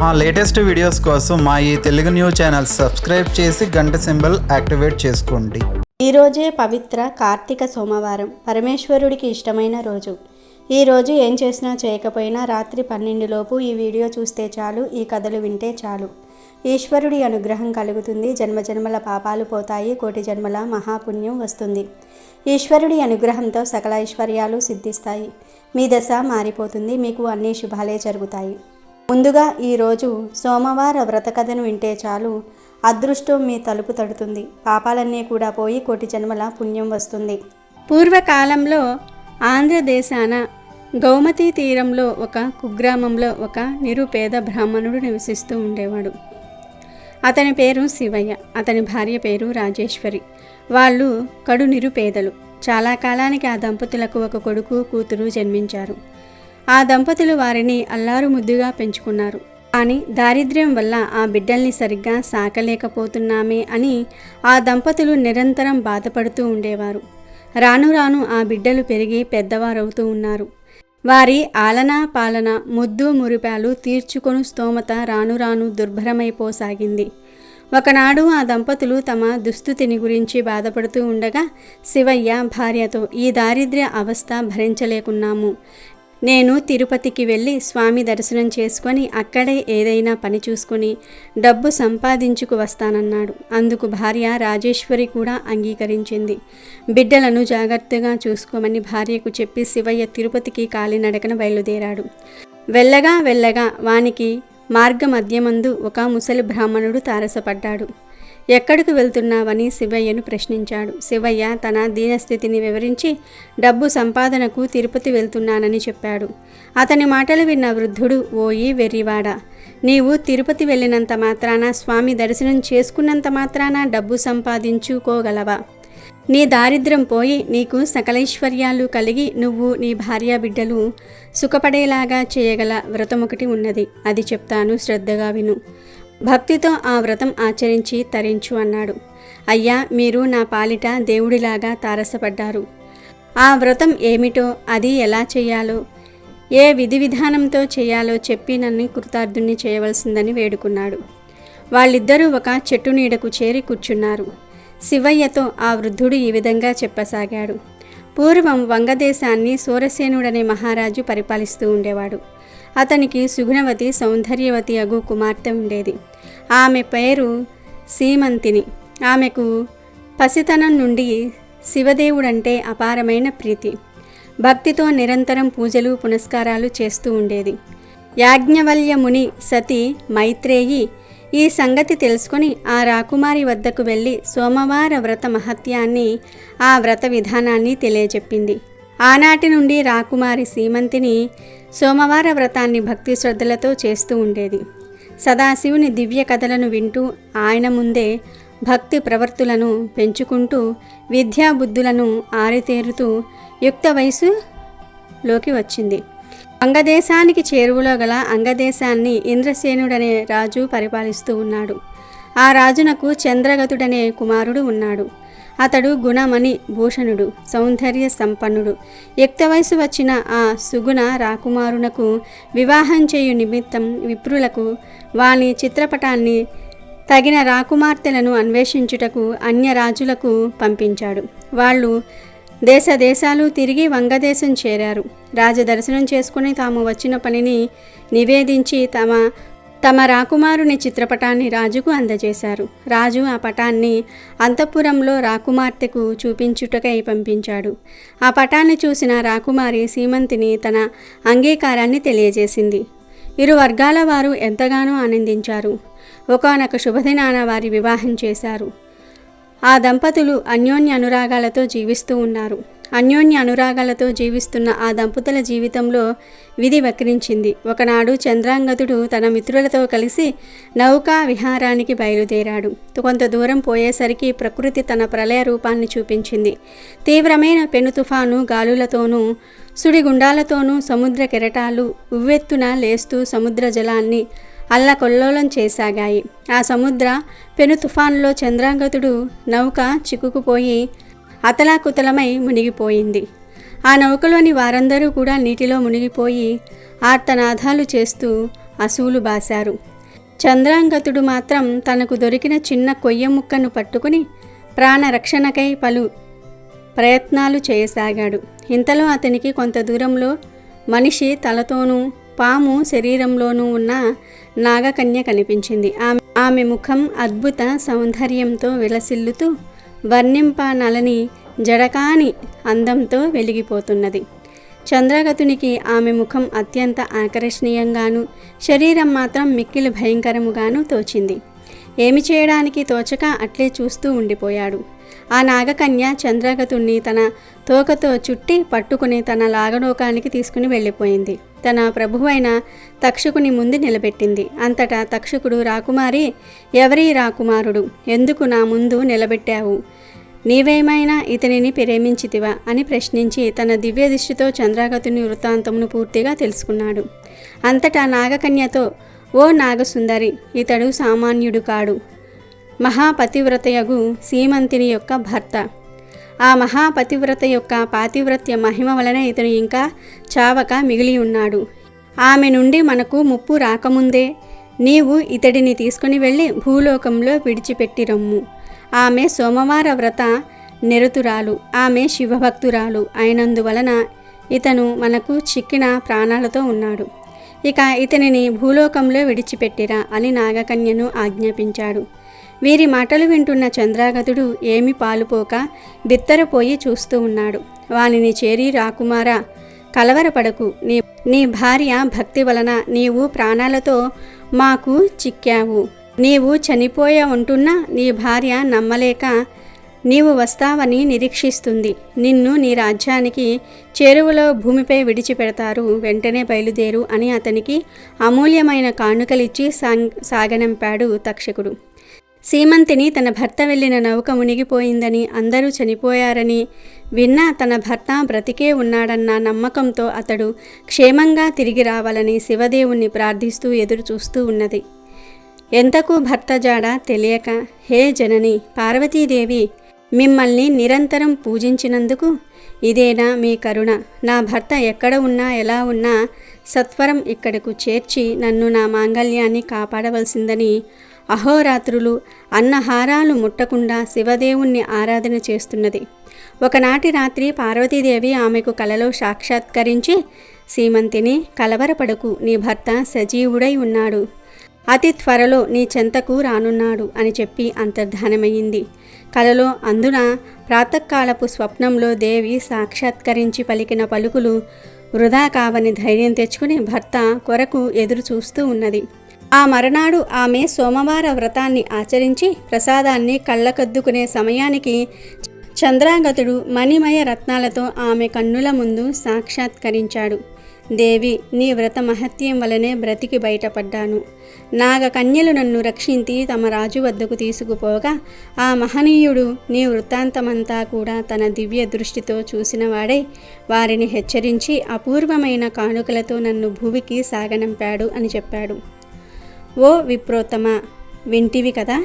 మా latest videos కోసం మా ఈ తెలుగు న్యూస్ ఛానల్ సబ్స్క్రైబ్ చేసి గంట సింబల్ యాక్టివేట్ చేసుకోండి. ఈరోజే పవిత్ర కార్తీక సోమవారం, పరమేశ్వరుడికి ఇష్టమైన రోజు. ఈరోజు ఏం చేసినా చేయకపోయినా రాత్రి 12 లోపు ఈ వీడియో చూస్తే చాలు, ఈ కథలు వింటే చాలు. ఈశ్వరుడి అనుగ్రహం కలుగుతుంది, జన్మజన్మల పాపాలు పోతాయి, కోటి జన్మల మహాపుణ్యం వస్తుంది. ఈశ్వరుడి అనుగ్రహంతో సకల ఐశ్వర్యాలు సిద్ధిస్తాయి. మీ దశ మారిపోతుంది, మీకు అన్ని శుభాలే జరుగుతాయి. ముందుగా ఈరోజు సోమవార వ్రత కథను వింటే చాలు, అదృష్టం మీ తలుపు తడుతుంది, పాపాలన్నీ కూడా పోయి కోటి జన్మల పుణ్యం వస్తుంది. పూర్వకాలంలో ఆంధ్రదేశాన గౌమతి తీరంలో ఒక కుగ్రామంలో ఒక నిరుపేద బ్రాహ్మణుడు నివసిస్తూ ఉండేవాడు. అతని పేరు శివయ్య, అతని భార్య పేరు రాజేశ్వరి. వాళ్ళు కడు నిరుపేదలు. చాలా కాలానికి ఆ దంపతులకు ఒక కొడుకు కూతురు జన్మించారు. ఆ దంపతులు వారిని అల్లారు ముద్దుగా పెంచుకున్నారు. కానీ దారిద్ర్యం వల్ల ఆ బిడ్డల్ని సరిగ్గా సాకలేకపోతున్నామే అని ఆ దంపతులు నిరంతరం బాధపడుతూ ఉండేవారు. రాను రాను ఆ బిడ్డలు పెరిగి పెద్దవారవుతూ ఉన్నారు. వారి ఆలనా పాలన, ముద్దు మురిపాలు తీర్చుకొను స్తోమత రాను రాను దుర్భరమైపోసాగింది. ఒకనాడు ఆ దంపతులు తమ దుస్థితిని గురించి బాధపడుతూ ఉండగా శివయ్య భార్యతో, ఈ దారిద్ర్య అవస్థ భరించలేకున్నాము, నేను తిరుపతికి వెళ్ళి స్వామి దర్శనం చేసుకొని అక్కడే ఏదైనా పని చూసుకొని డబ్బు సంపాదించుకు వస్తానన్నాడు. అందుకు భార్య రాజేశ్వరి కూడా అంగీకరించింది. బిడ్డలను జాగ్రత్తగా చూసుకోమని భార్యకు చెప్పి శివయ్య తిరుపతికి కాలినడకన బయలుదేరాడు. వెళ్ళగా వెళ్ళగా వానికి మార్గ మధ్యమందు ఒక ముసలి బ్రాహ్మణుడు తారసపడ్డాడు. ఎక్కడికి వెళ్తున్నావని శివయ్యను ప్రశ్నించాడు. శివయ్య తన దీనస్థితిని వివరించి డబ్బు సంపాదనకు తిరుపతి వెళ్తున్నానని చెప్పాడు. అతని మాటలు విన్న వృద్ధుడు, ఓయి వెర్రివాడా, నీవు తిరుపతి వెళ్ళినంత మాత్రాన, స్వామి దర్శనం చేసుకున్నంత మాత్రాన డబ్బు సంపాదించుకోగలవా? నీ దారిద్ర్యం పోయి నీకు సకలైశ్వర్యాలు కలిగి నువ్వు నీ భార్య బిడ్డలు సుఖపడేలాగా చేయగల వ్రతం ఒకటి ఉన్నది, అది చెప్తాను, శ్రద్ధగా విను. భక్తితో ఆ వ్రతం ఆచరించి తరించు అన్నాడు. అయ్యా, మీరు నా పాలిట దేవుడిలాగా తారసపడ్డారు. ఆ వ్రతం ఏమిటో, అది ఎలా చేయాలో, ఏ విధి విధానంతో చేయాలో చెప్పి నన్ను కృతార్థుణ్ణి చేయవలసిందని వేడుకున్నాడు. వాళ్ళిద్దరూ ఒక చెట్టు నీడకు చేరి కూర్చున్నారు. శివయ్యతో ఆ వృద్ధుడు ఈ విధంగా చెప్పసాగాడు. పూర్వం వంగదేశాన్ని సూరసేనుడనే మహారాజు పరిపాలిస్తూ ఉండేవాడు. అతనికి సుగుణవతి సౌందర్యవతి అగు కుమార్తె ఉండేది. ఆమె పేరు సీమంతిని. ఆమెకు పసితనం నుండి శివదేవుడంటే అపారమైన ప్రీతి. భక్తితో నిరంతరం పూజలు పునస్కారాలు చేస్తూ ఉండేది. యాజ్ఞవల్యముని సతి మైత్రేయి ఈ సంగతి తెలుసుకొని ఆ రాకుమారి వద్దకు వెళ్ళి సోమవార వ్రత మహత్యాన్ని, ఆ వ్రత విధానాన్ని తెలియజెప్పింది. ఆనాటి నుండి రాకుమారి సీమంతిని సోమవార వ్రతాన్ని భక్తి శ్రద్ధలతో చేస్తూ ఉండేది. సదాశివుని దివ్య కథలను వింటూ ఆయన ముందే భక్తి ప్రవర్తులను పెంచుకుంటూ విద్యాబుద్ధులను ఆరితేరుతూ యుక్త వయసులోకి వచ్చింది. అంగదేశానికి చేరువలో గల అంగదేశాన్ని ఇంద్రసేనుడనే రాజు పరిపాలిస్తూ ఉన్నాడు. ఆ రాజునకు చంద్రగతుడనే కుమారుడు ఉన్నాడు. అతడు గుణమణి భూషణుడు, సౌందర్య సంపన్నుడు. యుక్త వయసు వచ్చిన ఆ సుగుణ రాకుమారునకు వివాహం చేయు నిమిత్తం విప్రులకు వాని చిత్రపటాన్ని తగిన రాకుమార్తెలను అన్వేషించుటకు అన్య రాజులకు పంపించాడు. వాళ్ళు దేశ దేశాలు తిరిగి వంగదేశం చేరారు. రాజదర్శనం చేసుకుని తాము వచ్చిన పనిని నివేదించి తమ రాకుమారుని చిత్రపటాన్ని రాజుకు అందజేశారు. రాజు ఆ పటాన్ని అంతఃపురంలో రాకుమార్తెకు చూపించుటకై పంపించాడు. ఆ పటాన్ని చూసిన రాకుమారి సీమంతిని తన అంగీకారాన్ని తెలియజేసింది. ఇరు వర్గాల వారు ఎంతగానో ఆనందించారు. ఒకానొక శుభదినాన వారి వివాహం చేశారు. ఆ దంపతులు అన్యోన్య అనురాగాలతో జీవిస్తూ ఉన్నారు. అన్యోన్య అనురాగాలతో జీవిస్తున్న ఆ దంపతుల జీవితంలో విధి వక్రించింది. ఒకనాడు చంద్రాంగదుడు తన మిత్రులతో కలిసి నౌకా విహారానికి బయలుదేరాడు. కొంత దూరం పోయేసరికి ప్రకృతి తన ప్రళయ రూపాన్ని చూపించింది. తీవ్రమైన పెను తుఫాను గాలులతోనూ సుడిగుండాలతోనూ సముద్ర కెరటాలు ఉవ్వెత్తున లేస్తూ సముద్ర జలాన్ని అల్లకొల్లోలం చేసాగాయి. ఆ సముద్ర పెను తుఫానులో చంద్రాంగదుడు నౌక చిక్కుకుపోయి అతలాకుతలమై మునిగిపోయింది. ఆ నౌకలోని వారందరూ కూడా నీటిలో మునిగిపోయి ఆర్తనాదాలు చేస్తూ అసూలు బాశారు. చంద్రాంగతుడు మాత్రం తనకు దొరికిన చిన్న కొయ్య ముక్కను పట్టుకుని ప్రాణరక్షణకై పలు ప్రయత్నాలు చేయసాగాడు. ఇంతలో అతనికి కొంత దూరంలో మనిషి తలతోనూ పాము శరీరంలోనూ ఉన్న నాగకన్య కనిపించింది. ఆమె ముఖం అద్భుత సౌందర్యంతో విలసిల్లుతూ వర్ణింపనలని జడకాని అందంతో వెలిగిపోతున్నది. చంద్రగతునికి ఆమె ముఖం అత్యంత ఆకర్షణీయంగాను, శరీరం మాత్రం మిక్కిలి భయంకరముగాను తోచింది. ఏమి చేయడానికి తోచక అట్లే చూస్తూ ఉండిపోయాడు. ఆ నాగకన్య చంద్రగతుణ్ణి తన తోకతో చుట్టి పట్టుకుని తన లాగలోకానికి తీసుకుని వెళ్ళిపోయింది. తన ప్రభువైన తక్షకుని ముందు నిలబెట్టింది. అంతటా తక్షకుడు, రాకుమారి, ఎవరీ రాకుమారుడు? ఎందుకు నా ముందు నిలబెట్టావు? నీవేమైనా ఇతనిని ప్రేమించితివా అని ప్రశ్నించి తన దివ్య దృష్టితో చంద్రగతుని వృత్తాంతమును పూర్తిగా తెలుసుకున్నాడు. అంతటా నాగకన్యతో, ఓ నాగసుందరి, ఇతడు సామాన్యుడు కాడు, మహాపతివ్రతయగు సీమంతిని యొక్క భర్త. ఆ మహాపతివ్రత యొక్క పాతివ్రత్య మహిమ వలన ఇతను ఇంకా చావక మిగిలి ఉన్నాడు. ఆమె నుండి మనకు ముప్పు రాకముందే నీవు ఇతడిని తీసుకుని వెళ్ళి భూలోకంలో విడిచిపెట్టి రమ్ము. ఆమె సోమవార వ్రత నిరతురాలు, ఆమె శివభక్తురాలు అయినందువలన ఇతను మనకు చిక్కిన ప్రాణాలతో ఉన్నాడు. ఇక ఇతనిని భూలోకంలో విడిచిపెట్టిరా అని నాగకన్యను ఆజ్ఞాపించాడు. వీరి మాటలు వింటున్న చంద్రాగతుడు ఏమి పాలుపోక బిత్తరపోయి చూస్తూ ఉన్నాడు. వానిని చేరి, రాకుమారా, కలవరపడకు, నీ భార్య భక్తి వలన నీవు ప్రాణాలతో మాకు చిక్కావు. నీవు చనిపోయే ఉంటున్నా నీ భార్య నమ్మలేక నీవు వస్తావని నిరీక్షిస్తుంది. నిన్ను నీ రాజ్యానికి చేరువలో భూమిపై విడిచిపెడతారు, వెంటనే బయలుదేరు అని అతనికి అమూల్యమైన కానుకలిచ్చి సాగనంపాడు తక్షకుడు. సీమంతిని తన భర్త వెళ్ళిన నౌక మునిగిపోయిందని, అందరూ చనిపోయారని విన్నా తన భర్త బ్రతికే ఉన్నాడన్న నమ్మకంతో అతడు క్షేమంగా తిరిగి రావాలని శివదేవుణ్ణి ప్రార్థిస్తూ ఎదురు చూస్తూ ఉన్నది. ఎంతకు భర్త జాడ తెలియక, హే జనని పార్వతీదేవి, మిమ్మల్ని నిరంతరం పూజించినందుకు ఇదేనా మీ కరుణ? నా భర్త ఎక్కడ ఉన్నా ఎలా ఉన్నా సత్వరం ఇక్కడకు చేర్చి నన్ను నా మాంగళ్యాన్ని కాపాడవలసిందని అహోరాత్రులు అన్నహారాలు ముట్టకుండా శివదేవుణ్ణి ఆరాధన చేస్తున్నది. ఒకనాటి రాత్రి పార్వతీదేవి ఆమెకు కలలో సాక్షాత్కరించి, సీమంతిని, కలవరపడకు, నీ భర్త సజీవుడై ఉన్నాడు, అతి త్వరలో నీ చెంతకు రానున్నాడు అని చెప్పి అంతర్ధానమయ్యింది. కలలో అందున ప్రాతకాలపు స్వప్నంలో దేవి సాక్షాత్కరించి పలికిన పలుకులు వృధా కావని ధైర్యం తెచ్చుకుని భర్త కొరకు ఎదురు చూస్తూ ఉన్నది. ఆ మరునాడు ఆమె సోమవార వ్రతాన్ని ఆచరించి ప్రసాదాన్ని కళ్ళకద్దుకునే సమయానికి చంద్రాంగతుడు మణిమయ రత్నాలతో ఆమె కన్నుల ముందు సాక్షాత్కరించాడు. దేవి, నీ వ్రత మహత్యం వలనే బ్రతికి బయటపడ్డాను. నాగకన్యలు నన్ను రక్షించి తమ రాజు వద్దకు తీసుకుపోగా ఆ మహనీయుడు నీ వృత్తాంతమంతా కూడా తన దివ్య దృష్టితో చూసినవాడై వారిని హెచ్చరించి అపూర్వమైన కానుకలతో నన్ను భూమికి సాగనంపాడు అని చెప్పాడు. ఓ విప్రోత్తమ, వింటివి కదా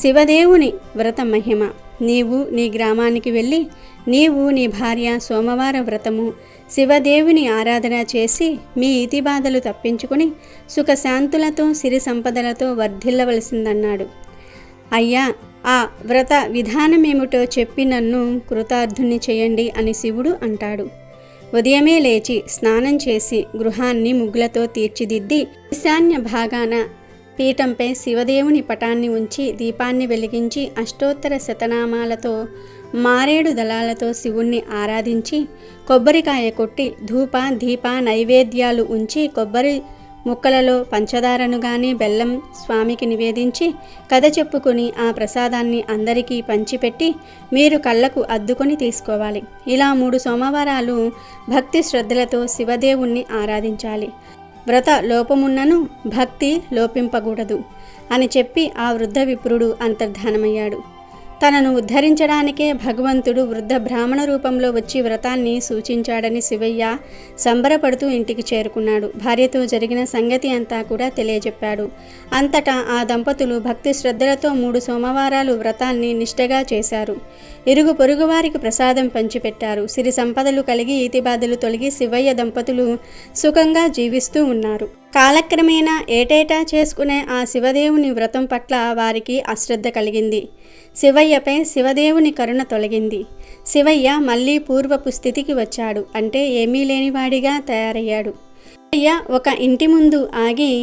శివదేవుని వ్రత మహిమ. నీవు నీ గ్రామానికి వెళ్ళి నీవు నీ భార్య సోమవార వ్రతము శివదేవుని ఆరాధన చేసి మీ ఇతిబాధలు తప్పించుకుని సుఖశాంతులతో సిరి సంపదలతో వర్ధిల్లవలసిందన్నాడు. అయ్యా, ఆ వ్రత విధానమేమిటో చెప్పి నన్ను కృతార్థుని చేయండి అని శివుడు అంటాడు. ఉదయమే లేచి స్నానం చేసి గృహాన్ని ముగ్గులతో తీర్చిదిద్ది ఈశాన్య భాగాన పీఠంపై శివదేవుని పటాన్ని ఉంచి దీపాన్ని వెలిగించి అష్టోత్తర శతనామాలతో మారేడు దళాలతో శివుణ్ణి ఆరాధించి కొబ్బరికాయ కొట్టి ధూప దీప నైవేద్యాలు ఉంచి కొబ్బరి ముక్కలలో పంచదారను గాని బెల్లం స్వామికి నివేదించి కథ చెప్పుకొని ఆ ప్రసాదాన్ని అందరికీ పంచిపెట్టి మీరు కళ్ళకు అద్దుకొని తీసుకోవాలి. ఇలా 3 సోమవారాలు భక్తి శ్రద్ధలతో శివదేవుణ్ణి ఆరాధించాలి. వ్రత లోపమున్నను భక్తి లోపింపకూడదు అని చెప్పి ఆ వృద్ధ విప్రుడు అంతర్ధానమయ్యాడు. తనను ఉద్ధరించడానికే భగవంతుడు వృద్ధ బ్రాహ్మణ రూపంలో వచ్చి వ్రతాన్ని సూచించాడని శివయ్య సంబరపడుతూ ఇంటికి చేరుకున్నాడు. భార్యతో జరిగిన సంగతి అంతా కూడా తెలియజెప్పాడు. అంతటా ఆ దంపతులు భక్తి శ్రద్ధలతో 3 సోమవారాలు వ్రతాన్ని నిష్ఠగా చేశారు. ఇరుగు పొరుగు వారికి ప్రసాదం పంచిపెట్టారు. సిరి సంపదలు కలిగి ఈతిబాధలు తొలగి శివయ్య దంపతులు సుఖంగా జీవిస్తూ ఉన్నారు. కాలక్రమేణా ఏటేటా చేసుకునే ఆ శివదేవుని వ్రతం పట్ల వారికి అశ్రద్ధ కలిగింది. శివయ్యపై శివదేవుని కరుణ తొలగింది. శివయ్య మళ్ళీ పూర్వపు స్థితికి వచ్చాడు. అంటే ఏమీ లేనివాడిగా తయారయ్యాడు. శివయ్య ఒక ఇంటి ముందు ఆగి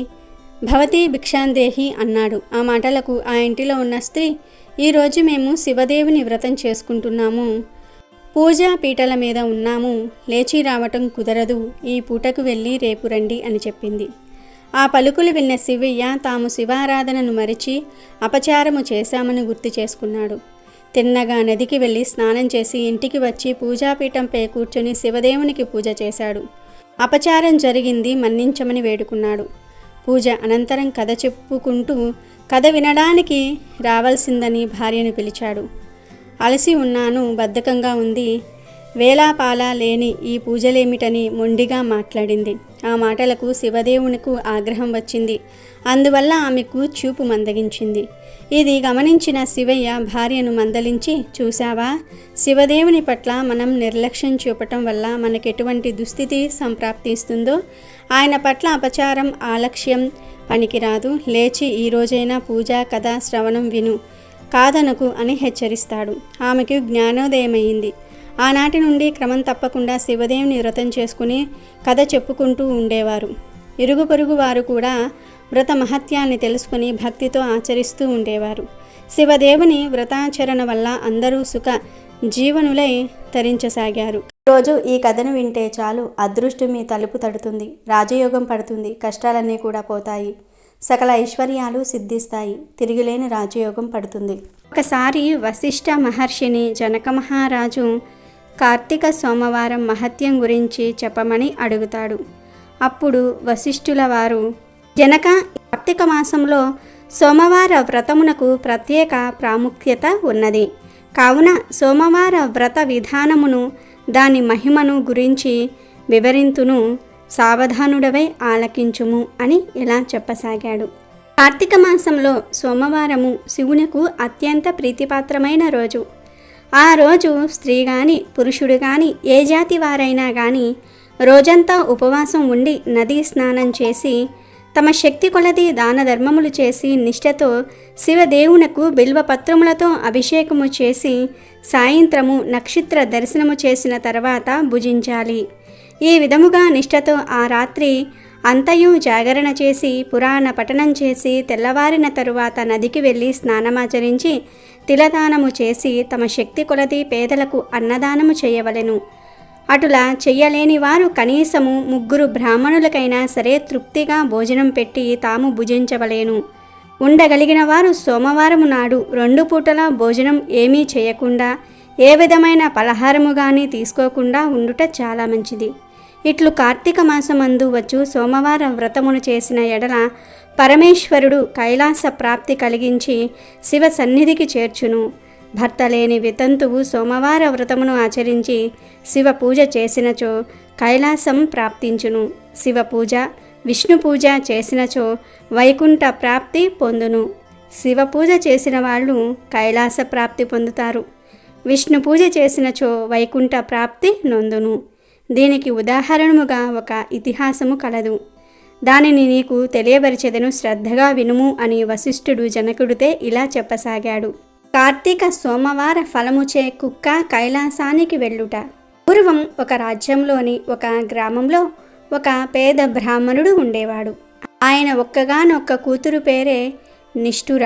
భవతి భిక్షాందేహి అన్నాడు. ఆ మాటలకు ఆ ఇంటిలో ఉన్న స్త్రీ, ఈరోజు మేము శివదేవుని వ్రతం చేసుకుంటున్నాము, పూజా పీటల మీద ఉన్నాము, లేచి రావటం కుదరదు, ఈ పూటకు వెళ్ళి రేపు రండి అని చెప్పింది. ఆ పలుకులు విన్న శివయ్య తాము శివారాధనను మరిచి అపచారము చేశామని గుర్తు చేసుకున్నాడు. తిన్నగా నదికి వెళ్ళి స్నానం చేసి ఇంటికి వచ్చి పూజాపీఠంపై కూర్చొని శివదేవునికి పూజ చేశాడు. అపచారం జరిగింది, మన్నించమని వేడుకున్నాడు. పూజ అనంతరం కథ చెప్పుకుంటూ కథ వినడానికి రావాల్సిందని భార్యను పిలిచాడు. అలసి ఉన్నాను, బద్ధకంగా ఉంది, వేలాపాలా లేని ఈ పూజలేమిటని మొండిగా మాట్లాడింది. ఆ మాటలకు శివదేవునికి ఆగ్రహం వచ్చింది. అందువల్ల ఆమెకు చూపు మందగించింది. ఇది గమనించిన శివయ్య భార్యను మందలించి, చూశావా, శివదేవుని పట్ల మనం నిర్లక్ష్యం చూపటం వల్ల మనకెటువంటి దుస్థితి సంప్రాప్తిస్తుందో. ఆయన పట్ల అపచారం, ఆలక్ష్యం పనికిరాదు. లేచి ఈ రోజైనా పూజా కథ శ్రవణం విను, కాదనకు అని హెచ్చరిస్తాడు. ఆమెకు జ్ఞానోదయమైంది. ఆనాటి నుండి క్రమం తప్పకుండా శివదేవుని వ్రతం చేసుకుని కథ చెప్పుకుంటూ ఉండేవారు. ఇరుగు పొరుగు వారు కూడా వ్రత మహత్యాన్ని తెలుసుకుని భక్తితో ఆచరిస్తూ ఉండేవారు. శివదేవుని వ్రతాచరణ వల్ల అందరూ సుఖ జీవనులై తరించసాగారు. రోజు ఈ కథను వింటే చాలు, అదృష్టం మీ తలుపు తడుతుంది, రాజయోగం పడుతుంది, కష్టాలన్నీ కూడా పోతాయి, సకల ఐశ్వర్యాలు సిద్ధిస్తాయి, తిరిగిలేని రాజయోగం పడుతుంది. ఒకసారి వశిష్ఠ మహర్షిని జనక మహారాజు కార్తీక సోమవారం మహత్యం గురించి చెప్పమని అడుగుతాడు. అప్పుడు వశిష్ఠుల వారు, జనక, కార్తీక మాసంలో సోమవార వ్రతమునకు ప్రత్యేక ప్రాముఖ్యత ఉన్నది. కావున సోమవార వ్రత విధానమును, దాని మహిమను గురించి వివరింతును, సావధానుడవై ఆలకించుము అని ఇలా చెప్పసాగాడు. కార్తీక మాసంలో సోమవారము శివునకు అత్యంత ప్రీతిపాత్రమైన రోజు. ఆ రోజు స్త్రీ కానీ పురుషుడు కానీ ఏ జాతి వారైనా కానీ రోజంతా ఉపవాసం ఉండి నదీ స్నానం చేసి తమ శక్తి కొలది దాన ధర్మములు చేసి నిష్ఠతో శివదేవునకు బిల్వపత్రములతో అభిషేకము చేసి సాయంత్రము నక్షత్ర దర్శనము చేసిన తర్వాత భుజించాలి. ఈ విధముగా నిష్ఠతో ఆ రాత్రి అంతయు జాగరణ చేసి పురాణ పఠనం చేసి తెల్లవారిన తరువాత నదికి వెళ్ళి స్నానమాచరించి తిలదానము చేసి తమ శక్తి కొలది పేదలకు అన్నదానము చేయవలెను. అటులా చెయ్యలేని వారు కనీసము 3 బ్రాహ్మణులకైనా సరే తృప్తిగా భోజనం పెట్టి తాము భుజించవలేను. ఉండగలిగిన వారు సోమవారము నాడు 2 పూటల భోజనం ఏమీ చేయకుండా ఏ విధమైన పలహారము కానీ తీసుకోకుండా ఉండుట చాలా మంచిది. ఇట్లు కార్తీక మాసమందు వచ్చు సోమవార వ్రతమును చేసిన ఎడల పరమేశ్వరుడు కైలాస ప్రాప్తి కలిగించి శివ సన్నిధికి చేర్చును. భర్త లేని వితంతువు సోమవార వ్రతమును ఆచరించి శివ పూజ చేసినచో కైలాసం ప్రాప్తించును. శివ పూజ, విష్ణు పూజ చేసినచో వైకుంఠ ప్రాప్తి పొందును. శివ పూజ చేసిన వాళ్ళు కైలాస ప్రాప్తి పొందుతారు. విష్ణు పూజ చేసినచో వైకుంఠ ప్రాప్తి నొందును. దీనికి ఉదాహరణముగా ఒక ఇతిహాసము కలదు. దానిని నీకు తెలియబరిచెదను, శ్రద్ధగా వినుము అని వశిష్ఠుడు జనకుడితే ఇలా చెప్పసాగాడు. కార్తీక సోమవార ఫలముచే కుక్క కైలాసానికి వెళ్ళుట. పూర్వం ఒక రాజ్యంలోని ఒక గ్రామంలో ఒక పేద బ్రాహ్మణుడు ఉండేవాడు. ఆయన ఒక్కగానొక్క కూతురు పేరే నిష్ఠుర.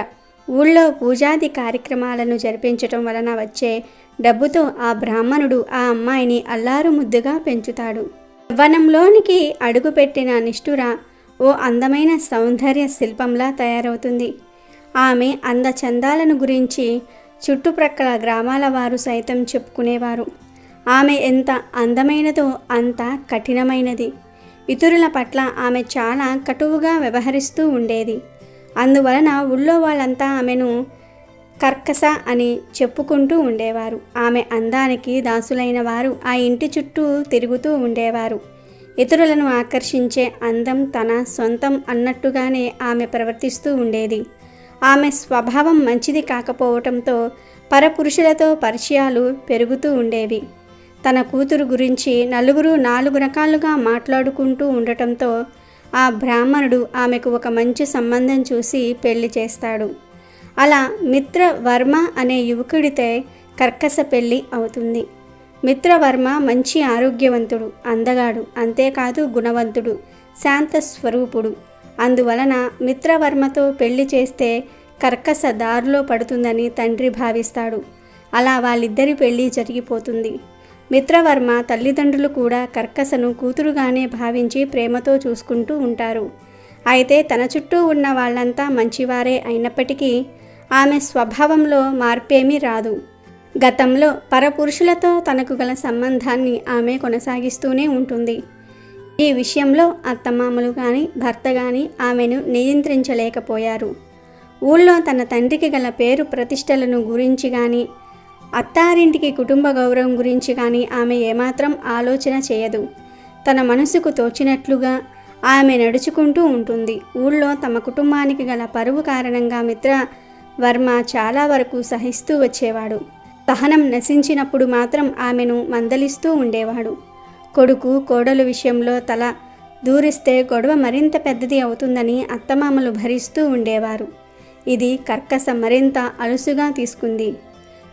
ఊళ్ళో పూజాది కార్యక్రమాలను జరిపించటం వలన వచ్చే డబ్బుతో ఆ బ్రాహ్మణుడు ఆ అమ్మాయిని అల్లారు ముద్దుగా పెంచుతాడు. యవ్వనంలోనికి అడుగుపెట్టిన నిష్ఠుర ఓ అందమైన సౌందర్య శిల్పంలా తయారవుతుంది. ఆమె అందచందాలను గురించి చుట్టుప్రక్కల గ్రామాల వారు సైతం చెప్పుకునేవారు. ఆమె ఎంత అందమైనదో అంత కఠినమైనది. ఇతరుల పట్ల ఆమె చాలా కటువుగా వ్యవహరిస్తూ ఉండేది. అందువలన ఊళ్ళో వాళ్ళంతా ఆమెను కర్కశ అని చెప్పుకుంటూ ఉండేవారు. ఆమె అందానికి దాసులైన వారు ఆ ఇంటి చుట్టూ తిరుగుతూ ఉండేవారు. ఇతరులను ఆకర్షించే అందం తన సొంతం అన్నట్టుగానే ఆమె ప్రవర్తిస్తూ ఉండేది. ఆమె స్వభావం మంచిది కాకపోవటంతో పరపురుషులతో పరిచయాలు పెరుగుతూ ఉండేవి. తన కూతురు గురించి నలుగురు 4 రకాలుగా మాట్లాడుకుంటూ ఉండటంతో ఆ బ్రాహ్మణుడు ఆమెకు ఒక మంచి సంబంధం చూసి పెళ్లి చేస్తాడు. అలా మిత్రవర్మ అనే యువకుడితో కర్కస పెళ్లి అవుతుంది. మిత్రవర్మ మంచి ఆరోగ్యవంతుడు, అందగాడు, అంతేకాదు గుణవంతుడు, శాంత స్వరూపుడు. అందువలన మిత్రవర్మతో పెళ్లి చేస్తే కర్కస దారిలో పడుతుందని తండ్రి భావిస్తాడు. అలా వాళ్ళిద్దరి పెళ్లి జరిగిపోతుంది. మిత్రవర్మ తల్లిదండ్రులు కూడా కర్కసను కూతురుగానే భావించి ప్రేమతో చూసుకుంటూ ఉంటారు. అయితే తన చుట్టూ ఉన్న వాళ్ళంతా మంచివారే అయినప్పటికీ ఆమె స్వభావంలో మార్పేమీ రాదు. గతంలో పరపురుషులతో తనకు గల సంబంధాన్ని ఆమె కొనసాగిస్తూనే ఉంటుంది. ఈ విషయంలో అత్తమామలు కానీ భర్త కానీ ఆమెను నియంత్రించలేకపోయారు. ఊళ్ళో తన తండ్రికి గల పేరు ప్రతిష్టలను గురించి కానీ అత్తారింటికి కుటుంబ గౌరవం గురించి కానీ ఆమె ఏమాత్రం ఆలోచన చేయదు. తన మనసుకు తోచినట్లుగా ఆమె నడుచుకుంటూ ఉంటుంది. ఊళ్ళో తమ కుటుంబానికి గల పరువు కారణంగా మిత్రవర్మ చాలా వరకు సహిస్తూ వచ్చేవాడు. సహనం నశించినప్పుడు మాత్రం ఆమెను మందలిస్తూ ఉండేవాడు. కొడుకు కోడలు విషయంలో తల దూరిస్తే గొడవ మరింత పెద్దది అవుతుందని అత్తమామలు భరిస్తూ ఉండేవారు. ఇది కర్కస మరింత అలుసుగా తీసుకుంది.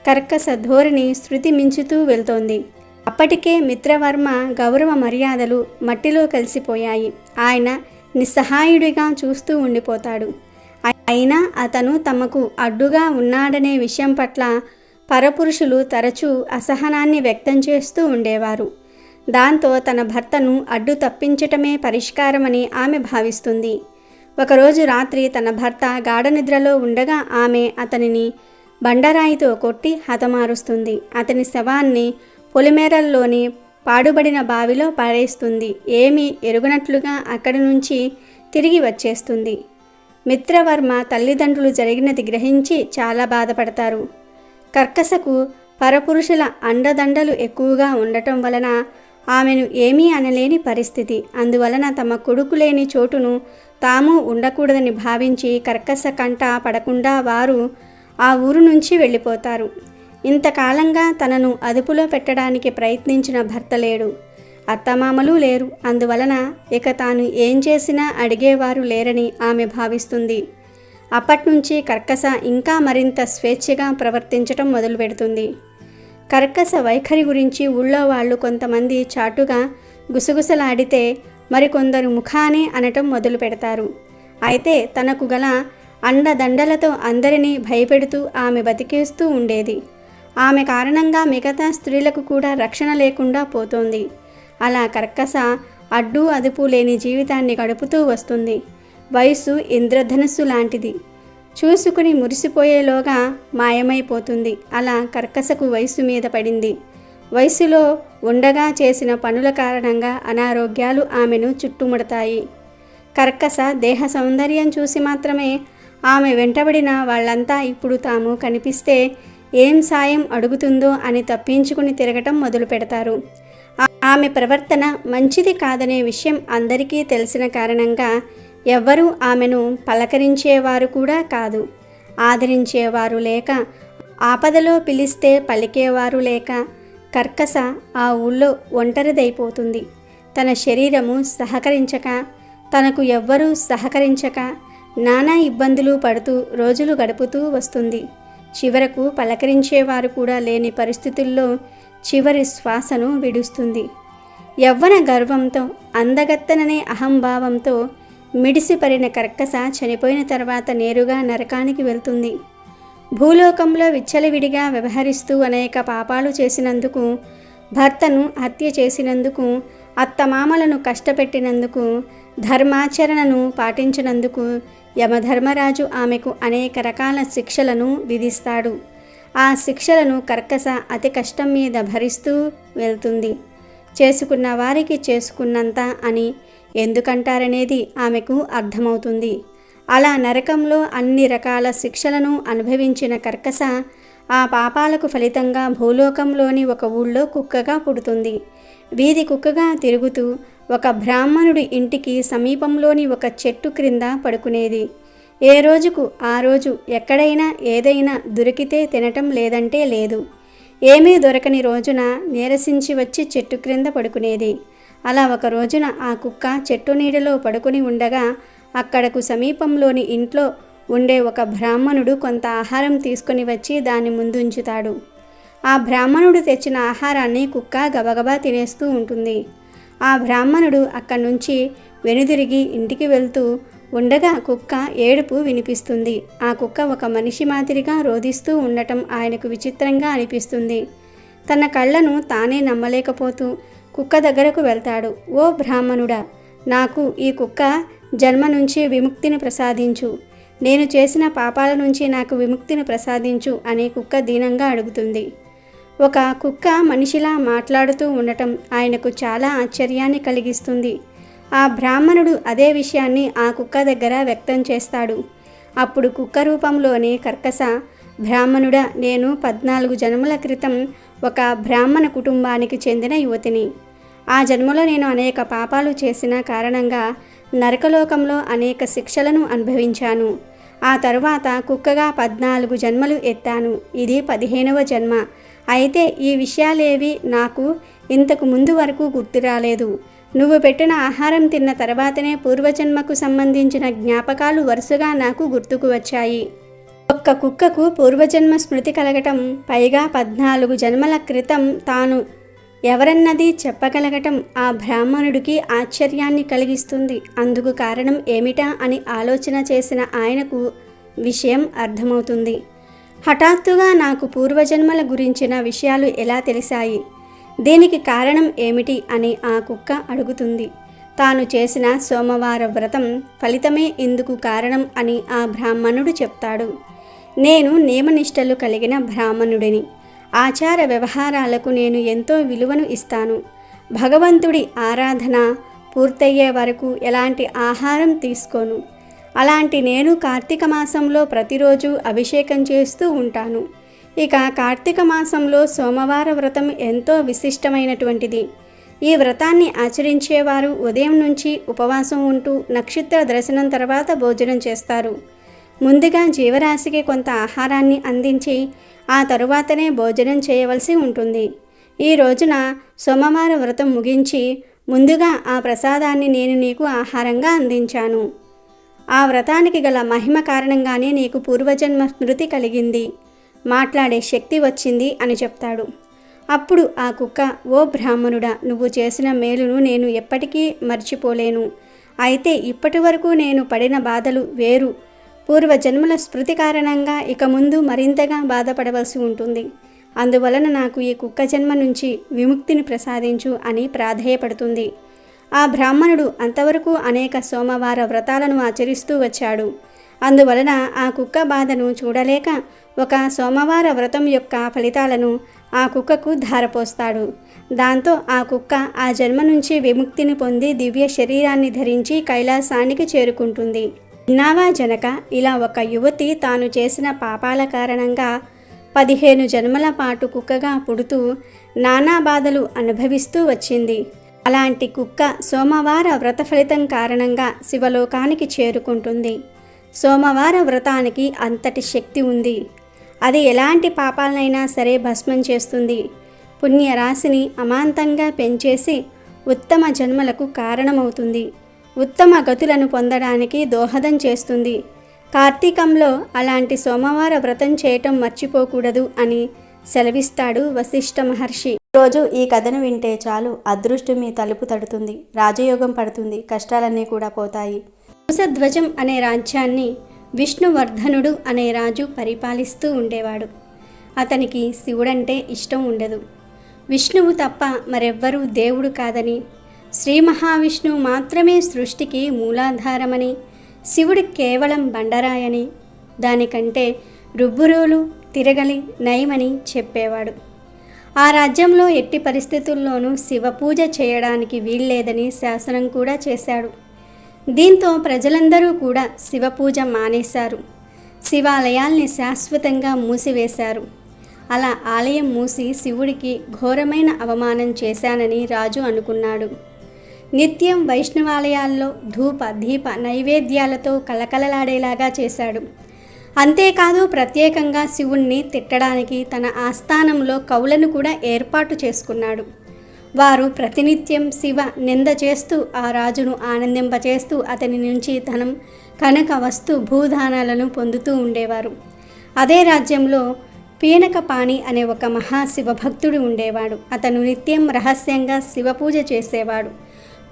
కర్కస ధోరణి శృతి మించుతూ వెళ్తోంది. అప్పటికే మిత్రవర్మ గౌరవ మర్యాదలు మట్టిలో కలిసిపోయాయి. ఆయన నిస్సహాయుడిగా చూస్తూ ఉండిపోతాడు. అయినా అతను తమకు అడ్డుగా ఉన్నాడనే విషయం పట్ల పరపురుషులు తరచూ అసహనాన్ని వ్యక్తం చేస్తూ ఉండేవారు. దాంతో తన భర్తను అడ్డు తప్పించటమే పరిష్కారమని ఆమె భావిస్తుంది. ఒకరోజు రాత్రి తన భర్త గాఢనిద్రలో ఉండగా ఆమె అతనిని బండరాయితో కొట్టి హతమారుస్తుంది. అతని శవాన్ని పొలిమేరల్లోని పాడుబడిన బావిలో పాడేస్తుంది. ఏమీ ఎరుగనట్లుగా అక్కడి నుంచి తిరిగి వచ్చేస్తుంది. మిత్రవర్మ తల్లిదండ్రులు జరిగినది గ్రహించి చాలా బాధపడతారు. కర్కసకు పరపురుషుల అండదండలు ఎక్కువగా ఉండటం వలన ఆమెను ఏమీ అనలేని పరిస్థితి. అందువలన తమ కొడుకు లేని చోటును తాము ఉండకూడదని భావించి కర్కస కంట పడకుండా వారు ఆ ఊరు నుంచి వెళ్ళిపోతారు. ఇంతకాలంగా తనను అదుపులో పెట్టడానికి ప్రయత్నించిన భర్త లేడు, అత్తమామలు లేరు. అందువలన ఇక తాను ఏం చేసినా అడిగేవారు లేరని ఆమె భావిస్తుంది. అప్పట్నుంచి కర్కస ఇంకా మరింత స్వేచ్ఛగా ప్రవర్తించటం మొదలుపెడుతుంది. కర్కస వైఖరి గురించి ఊళ్ళో వాళ్ళు కొంతమంది చాటుగా గుసగుసలాడితే మరికొందరు ముఖానే అనటం మొదలు పెడతారు. అయితే తనకు గల అండదండలతో అందరినీ భయపెడుతూ ఆమె బతికేస్తూ ఉండేది. ఆమె కారణంగా మిగతా స్త్రీలకు కూడా రక్షణ లేకుండా పోతోంది. అలా కర్కస అడ్డు అదుపు లేని జీవితాన్ని గడుపుతూ వస్తుంది. వయసు ఇంద్రధనుస్సు లాంటిది. చూసుకుని మురిసిపోయేలోగా మాయమైపోతుంది. అలా కర్కసకు వయసు మీద పడింది. వయసులో ఉండగా చేసిన పనుల కారణంగా అనారోగ్యాలు ఆమెను చుట్టుముడతాయి. కర్కస దేహ సౌందర్యం చూసి మాత్రమే ఆమె వెంటబడిన వాళ్ళంతా ఇప్పుడు తాము కనిపిస్తే ఏం సాయం అడుగుతుందో అని తప్పించుకుని తిరగటం మొదలు పెడతారు. ఆమె ప్రవర్తన మంచిది కాదనే విషయం అందరికీ తెలిసిన కారణంగా ఎవ్వరూ ఆమెను పలకరించేవారు కూడా కాదు. ఆదరించేవారు లేక, ఆపదలో పిలిస్తే పలికేవారు లేక కర్కస ఆ ఊళ్ళో ఒంటరిదైపోతుంది. తన శరీరము సహకరించక, తనకు ఎవ్వరూ సహకరించక నానా ఇబ్బందులు పడుతూ రోజులు గడుపుతూ వస్తుంది. చివరకు పలకరించేవారు కూడా లేని పరిస్థితుల్లో చివరి శ్వాసను విడుస్తుంది. యవ్వన గర్వంతో, అందగత్తననే అహంభావంతో మిడిసిపడిన కర్కస చనిపోయిన తర్వాత నేరుగా నరకానికి వెళ్తుంది. భూలోకంలో విచ్చలవిడిగా వ్యవహరిస్తూ అనేక పాపాలు చేసినందుకు, భర్తను హత్య చేసినందుకు, అత్తమామలను కష్టపెట్టినందుకు, ధర్మాచరణను పాటించినందుకు యమధర్మరాజు ఆమెకు అనేక రకాల శిక్షలను విధిస్తాడు. ఆ శిక్షలను కర్కస అతి కష్టం మీద భరిస్తూ వెళ్తుంది. చేసుకున్న వారికి చేసుకున్నంత అని ఎందుకంటారనేది ఆమెకు అర్థమవుతుంది. అలా నరకంలో అన్ని రకాల శిక్షలను అనుభవించిన కర్కస ఆ పాపాలకు ఫలితంగా భూలోకంలోని ఒక ఊళ్ళో కుక్కగా పుడుతుంది. వీధి కుక్కగా తిరుగుతూ ఒక బ్రాహ్మణుడి ఇంటికి సమీపంలోని ఒక చెట్టు క్రింద పడుకునేది. ఏ రోజుకు ఆ రోజు ఎక్కడైనా ఏదైనా దొరికితే తినటం, లేదంటే లేదు. ఏమీ దొరకని రోజున నీరసించి వచ్చి చెట్టు క్రింద పడుకునేది. అలా ఒక రోజున ఆ కుక్క చెట్టు నీడలో పడుకుని ఉండగా అక్కడకు సమీపంలోని ఇంట్లో ఉండే ఒక బ్రాహ్మణుడు కొంత ఆహారం తీసుకొని వచ్చి దాని ముందుంచుతాడు. ఆ బ్రాహ్మణుడు తెచ్చిన ఆహారాన్ని కుక్క గబగబా తినేస్తూ ఉంటుంది. ఆ బ్రాహ్మణుడు అక్కడి నుంచి వెనుదిరిగి ఇంటికి వెళ్తూ ఉండగా కుక్క ఏడుపు వినిపిస్తుంది. ఆ కుక్క ఒక మనిషి మాదిరిగా రోదిస్తూ ఉండటం ఆయనకు విచిత్రంగా అనిపిస్తుంది. తన కళ్ళను తానే నమ్మలేకపోతూ కుక్క దగ్గరకు వెళ్తాడు. ఓ బ్రాహ్మణుడా, నాకు ఈ కుక్క జన్మ నుంచి విముక్తిని ప్రసాదించు, నేను చేసిన పాపాల నుంచి నాకు విముక్తిని ప్రసాదించు అని కుక్క దీనంగా అడుగుతుంది. ఒక కుక్క మనిషిలా మాట్లాడుతూ ఉండటం ఆయనకు చాలా ఆశ్చర్యాన్ని కలిగిస్తుంది. ఆ బ్రాహ్మణుడు అదే విషయాన్ని ఆ కుక్క దగ్గర వ్యక్తం చేస్తాడు. అప్పుడు కుక్క రూపంలోని కర్కశ, బ్రాహ్మణుడా, నేను 14 జన్మల క్రితం ఒక బ్రాహ్మణ కుటుంబానికి చెందిన యువతిని. ఆ జన్మలో నేను అనేక పాపాలు చేసిన కారణంగా నరకలోకంలో అనేక శిక్షలను అనుభవించాను. ఆ తరువాత కుక్కగా 14 జన్మలు ఎత్తాను. ఇది 15వ జన్మ. అయితే ఈ విషయాలేవి నాకు ఇంతకు ముందు వరకు గుర్తు రాలేదు. నువ్వు పెట్టిన ఆహారం తిన్న తర్వాతనే పూర్వజన్మకు సంబంధించిన జ్ఞాపకాలు వరుసగా నాకు గుర్తుకు వచ్చాయి. ఒక్క కుక్కకు పూర్వజన్మ స్మృతి కలగటం, పైగా 14 జన్మల క్రితం తాను ఎవరన్నది చెప్పగలగటం ఆ బ్రాహ్మణుడికి ఆశ్చర్యాన్ని కలిగిస్తుంది. అందుకు కారణం ఏమిటా అని ఆలోచన చేసిన ఆయనకు విషయం అర్థమవుతుంది. హఠాత్తుగా నాకు పూర్వజన్మల గురించిన విషయాలు ఎలా తెలిసాయి, దీనికి కారణం ఏమిటి అని ఆ కుక్క అడుగుతుంది. తాను చేసిన సోమవార వ్రతం ఫలితమే ఇందుకు కారణం అని ఆ బ్రాహ్మణుడు చెప్తాడు. నేను నియమనిష్టలు కలిగిన బ్రాహ్మణుడిని. ఆచార వ్యవహారాలకు నేను ఎంతో విలువను ఇస్తాను. భగవంతుడి ఆరాధన పూర్తయ్యే వరకు ఎలాంటి ఆహారం తీసుకోను. అలాంటి నేను కార్తీక మాసంలో ప్రతిరోజు అభిషేకం చేస్తూ ఉంటాను. ఇక కార్తీక మాసంలో సోమవార వ్రతం ఎంతో విశిష్టమైనటువంటిది. ఈ వ్రతాన్ని ఆచరించేవారు ఉదయం నుంచి ఉపవాసం ఉంటూ నక్షత్ర దర్శనం తర్వాత భోజనం చేస్తారు. ముందుగా జీవరాశికి కొంత ఆహారాన్ని అందించి ఆ తరువాతనే భోజనం చేయవలసి ఉంటుంది. ఈ రోజున సోమవార వ్రతం ముగించి ముందుగా ఆ ప్రసాదాన్ని నేను నీకు ఆహారంగా అందించాను. ఆ వ్రతానికి గల మహిమ కారణంగానే నీకు పూర్వజన్మ స్మృతి కలిగింది, మాట్లాడే శక్తి వచ్చింది అని చెప్తాడు. అప్పుడు ఆ కుక్క, ఓ బ్రాహ్మణుడా, నువ్వు చేసిన మేలును నేను ఎప్పటికీ మర్చిపోలేను. అయితే ఇప్పటి వరకు నేను పడిన బాధలు వేరు. పూర్వజన్మల స్మృతి కారణంగా ఇక ముందు మరింతగా బాధపడవలసి ఉంటుంది. అందువలన నాకు ఈ కుక్క జన్మ నుంచి విముక్తిని ప్రసాదించు అని ప్రాధేయపడుతుంది. ఆ బ్రాహ్మణుడు అంతవరకు అనేక సోమవార వ్రతాలను ఆచరిస్తూ వచ్చాడు. అందువలన ఆ కుక్క బాధను చూడలేక ఒక సోమవార వ్రతం యొక్క ఫలితాలను ఆ కుక్కకు ధారపోస్తాడు. దాంతో ఆ కుక్క ఆ జన్మ నుంచి విముక్తిని పొంది దివ్య శరీరాన్ని ధరించి కైలాసానికి చేరుకుంటుంది. విన్నావా జనక, ఇలా ఒక యువతి తాను చేసిన పాపాల కారణంగా 15 జన్మల పాటు కుక్కగా పుడుతూ నానా బాధలు అనుభవిస్తూ వచ్చింది. అలాంటి కుక్క సోమవార వ్రత ఫలితం కారణంగా శివలోకానికి చేరుకుంటుంది. సోమవార వ్రతానికి అంతటి శక్తి ఉంది. అది ఎలాంటి పాపాలనైనా సరే భస్మం చేస్తుంది. పుణ్యరాశిని అమాంతంగా పెంచేసి ఉత్తమ జన్మలకు కారణమవుతుంది. ఉత్తమ గతులను పొందడానికి దోహదం చేస్తుంది. కార్తీకంలో అలాంటి సోమవార వ్రతం చేయటం మర్చిపోకూడదు అని సెలవిస్తాడు వశిష్ఠ మహర్షి. రోజు ఈ కథను వింటే చాలు, అదృష్టం మీ తలుపు తడుతుంది, రాజయోగం పడుతుంది, కష్టాలన్నీ కూడా పోతాయి. కుశధ్వజం అనే రాజ్యాన్ని విష్ణువర్ధనుడు అనే రాజు పరిపాలిస్తూ ఉండేవాడు. అతనికి శివుడంటే ఇష్టం ఉండదు. విష్ణువు తప్ప మరెవ్వరూ దేవుడు కాదని, శ్రీ మహావిష్ణువు మాత్రమే సృష్టికి మూలాధారమని, శివుడు కేవలం బండరాయని, దానికంటే రుబ్బురోలు తిరగలి నయమని చెప్పేవాడు. ఆ రాజ్యంలో ఎట్టి పరిస్థితుల్లోనూ శివపూజ చేయడానికి వీల్లేదని శాసనం కూడా చేశాడు. దీంతో ప్రజలందరూ కూడా శివపూజ మానేశారు. శివాలయాల్ని శాశ్వతంగా మూసివేశారు. అలా ఆలయం మూసి శివుడికి ఘోరమైన అవమానం చేశానని రాజు అనుకున్నాడు. నిత్యం వైష్ణవాలయాల్లో ధూప దీప నైవేద్యాలతో కలకలలాడేలాగా చేశాడు. అంతేకాదు, ప్రత్యేకంగా శివుణ్ణి తిట్టడానికి తన ఆస్థానంలో కవులను కూడా ఏర్పాటు చేసుకున్నాడు. వారు ప్రతినిత్యం శివ నింద చేస్తూ ఆ రాజును ఆనందింపచేస్తూ అతని నుంచి ధనం, కనక, వస్తు, భూదానాలను పొందుతూ ఉండేవారు. అదే రాజ్యంలో పీనకపాణి అనే ఒక మహాశివభక్తుడు ఉండేవాడు. అతను నిత్యం రహస్యంగా శివ పూజ చేసేవాడు.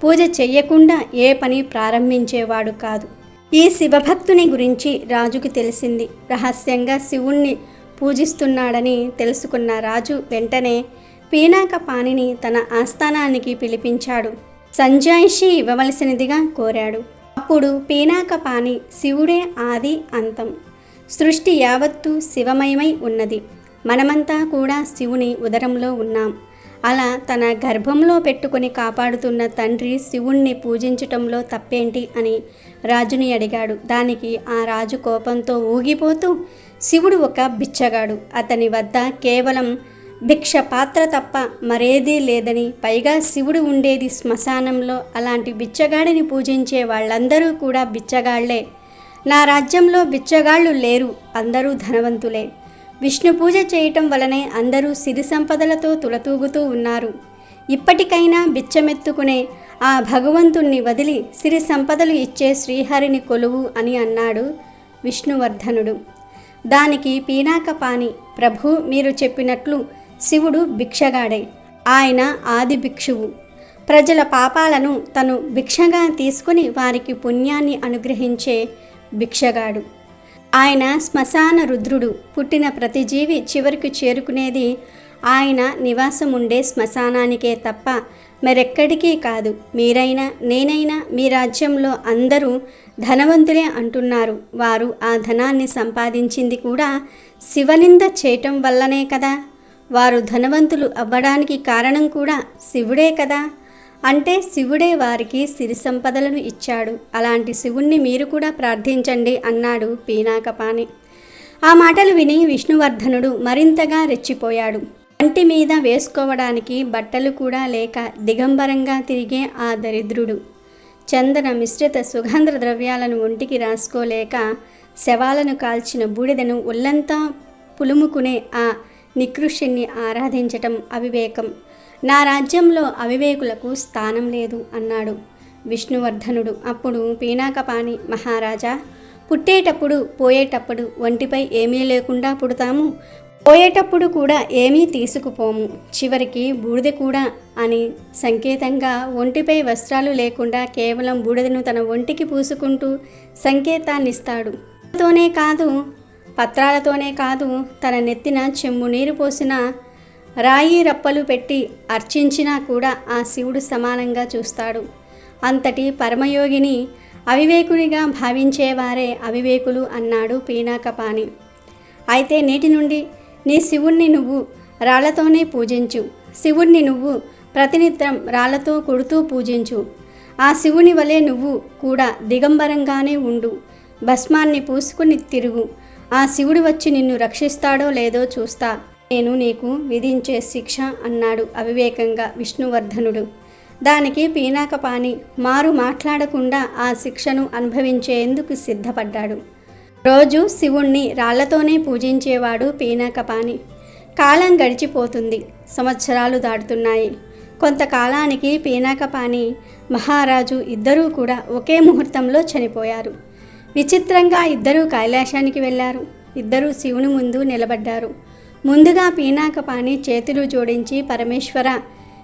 పూజ చెయ్యకుండా ఏ పని ప్రారంభించేవాడు కాదు. ఈ శివభక్తుని గురించి రాజుకి తెలిసింది. రహస్యంగా శివుణ్ణి పూజిస్తున్నాడని తెలుసుకున్న రాజు వెంటనే పీనాకపాణిని తన ఆస్థానానికి పిలిపించాడు. సంజాయిషి ఇవ్వవలసినదిగా కోరాడు. అప్పుడు పీనాకపాణి శివుడే ఆది అంతం, సృష్టి యావత్తు శివమయమై ఉన్నది, మనమంతా కూడా శివుని ఉదరంలో ఉన్నాం, అలా తన గర్భంలో పెట్టుకుని కాపాడుతున్న తండ్రి శివుణ్ణి పూజించటంలో తప్పేంటి అని రాజుని అడిగాడు. దానికి ఆ రాజు కోపంతో ఊగిపోతూ, శివుడు ఒక బిచ్చగాడు, అతని వద్ద కేవలం భిక్ష పాత్ర తప్ప మరేదీ లేదని, పైగా శివుడు ఉండేది శ్మశానంలో, అలాంటి బిచ్చగాడిని పూజించే వాళ్ళందరూ కూడా బిచ్చగాళ్లే, నా రాజ్యంలో బిచ్చగాళ్ళు లేరు, అందరూ ధనవంతులే, విష్ణు పూజ చేయటం వలనే అందరూ సిరి సంపదలతో తులతూగుతూ ఉన్నారు, ఇప్పటికైనా బిచ్చమెత్తుకునే ఆ భగవంతుణ్ణి వదిలి సిరి సంపదలు ఇచ్చే శ్రీహరిని కొలువు అని అన్నాడు విష్ణువర్ధనుడు. దానికి పీనాకపాణి, ప్రభు మీరు చెప్పినట్లు శివుడు భిక్షగాడే, ఆయన ఆది భిక్షువు, ప్రజల పాపాలను తను భిక్షగా తీసుకుని వారికి పుణ్యాన్ని అనుగ్రహించే భిక్షగాడు, ఆయన శ్మశాన రుద్రుడు, పుట్టిన ప్రతి జీవి చివరికి చేరుకునేది ఆయన నివాసం ఉండే శ్మశానానికే తప్ప మరెక్కడికి కాదు. మీరైనా నేనైనా మీ రాజ్యంలో అందరూ ధనవంతులే అంటున్నారు, వారు ఆ ధనాన్ని సంపాదించింది కూడా శివనింద చేయటం వల్లనే కదా, వారు ధనవంతులు అవ్వడానికి కారణం కూడా శివుడే కదా, అంటే శివుడే వారికి సిరి సంపదలను ఇచ్చాడు, అలాంటి శివుణ్ణి మీరు కూడా ప్రార్థించండి అన్నాడు పీనాకపాణి. ఆ మాటలు విని విష్ణువర్ధనుడు మరింతగా రెచ్చిపోయాడు. కంటి మీద వేసుకోవడానికి బట్టలు కూడా లేక దిగంబరంగా తిరిగే ఆ దరిద్రుడు, చందన మిశ్రిత సుగంధ ద్రవ్యాలను ఒంటికి రాసుకోలేక శవాలను కాల్చిన బూడిదను ఒళ్ళంతా పులుముకునే ఆ నికృష్యుణ్ణి ఆరాధించటం అవివేకం, నా రాజ్యంలో అవివేకులకు స్థానం లేదు అన్నాడు విష్ణువర్ధనుడు. అప్పుడు పీనాకపాణి, మహారాజా, పుట్టేటప్పుడు పోయేటప్పుడు ఒంటిపై ఏమీ లేకుండా పుడతాము, పోయేటప్పుడు కూడా ఏమీ తీసుకుపోము, చివరికి బూడిద కూడా అని సంకేతంగా ఒంటిపై వస్త్రాలు లేకుండా కేవలం బూడిదను తన ఒంటికి పూసుకుంటూ సంకేతాన్నిస్తాడు. తోనే కాదు, పత్రాలతోనే కాదు, తన నెత్తిన చెంబు నీరు పోసిన రాయి రప్పలు పెట్టి అర్చించినా కూడా ఆ శివుడు సమానంగా చూస్తాడు. అంతటి పరమయోగిని అవివేకునిగా భావించేవారే అవివేకులు అన్నాడు పీనాకపాణి. అయితే నేటి నుండి నీ శివుణ్ణి నువ్వు రాళ్లతోనే పూజించు, శివుణ్ణి నువ్వు ప్రతినిత్యం రాళ్లతో కొడుతూ పూజించు, ఆ శివుని వలె నువ్వు కూడా దిగంబరంగానే ఉండు, భస్మాన్ని పూసుకుని తిరుగు, ఆ శివుడు వచ్చి నిన్ను రక్షిస్తాడో లేదో చూస్తా, నేను నీకు విధించే శిక్ష అన్నాడు అవివేకంగా విష్ణువర్ధనుడు. దానికి పీనాకపాణి మారు మాట్లాడకుండా ఆ శిక్షను అనుభవించేందుకు సిద్ధపడ్డాడు. రోజు శివుణ్ణి రాళ్లతోనే పూజించేవాడు పీనాకపాణి. కాలం గడిచిపోతుంది, సంవత్సరాలు దాటుతున్నాయి. కొంతకాలానికి పీనాకపాణి, మహారాజు ఇద్దరూ కూడా ఒకే ముహూర్తంలో చనిపోయారు. విచిత్రంగా ఇద్దరూ కైలాసానికి వెళ్ళారు. ఇద్దరూ శివుని ముందు నిలబడ్డారు. ముందుగా పీనాకపాణి చేతులు జోడించి, పరమేశ్వర,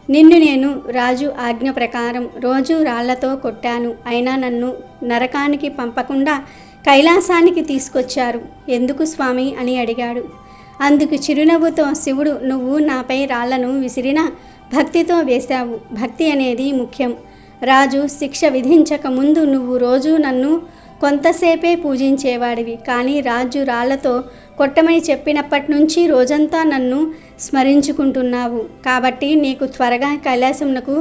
నిన్ను నేను రాజు ఆజ్ఞ ప్రకారం రోజు రాళ్లతో కొట్టాను, అయినా నన్ను నరకానికి పంపకుండా కైలాసానికి తీసుకొచ్చారు, ఎందుకు స్వామి అని అడిగాడు. అందుకు చిరునవ్వుతో శివుడు, నువ్వు నాపై రాళ్లను విసిరినా భక్తితో వేశావు, భక్తి అనేది ముఖ్యం, రాజు శిక్ష విధించక ముందు నువ్వు రోజు నన్ను కొంతసేపే పూజించేవాడివి, కానీ రాజు రాళ్లతో కొట్టమని చెప్పినప్పటి నుంచి రోజంతా నన్ను స్మరించుకుంటున్నావు, కాబట్టి నీకు త్వరగా కైలాసమునకు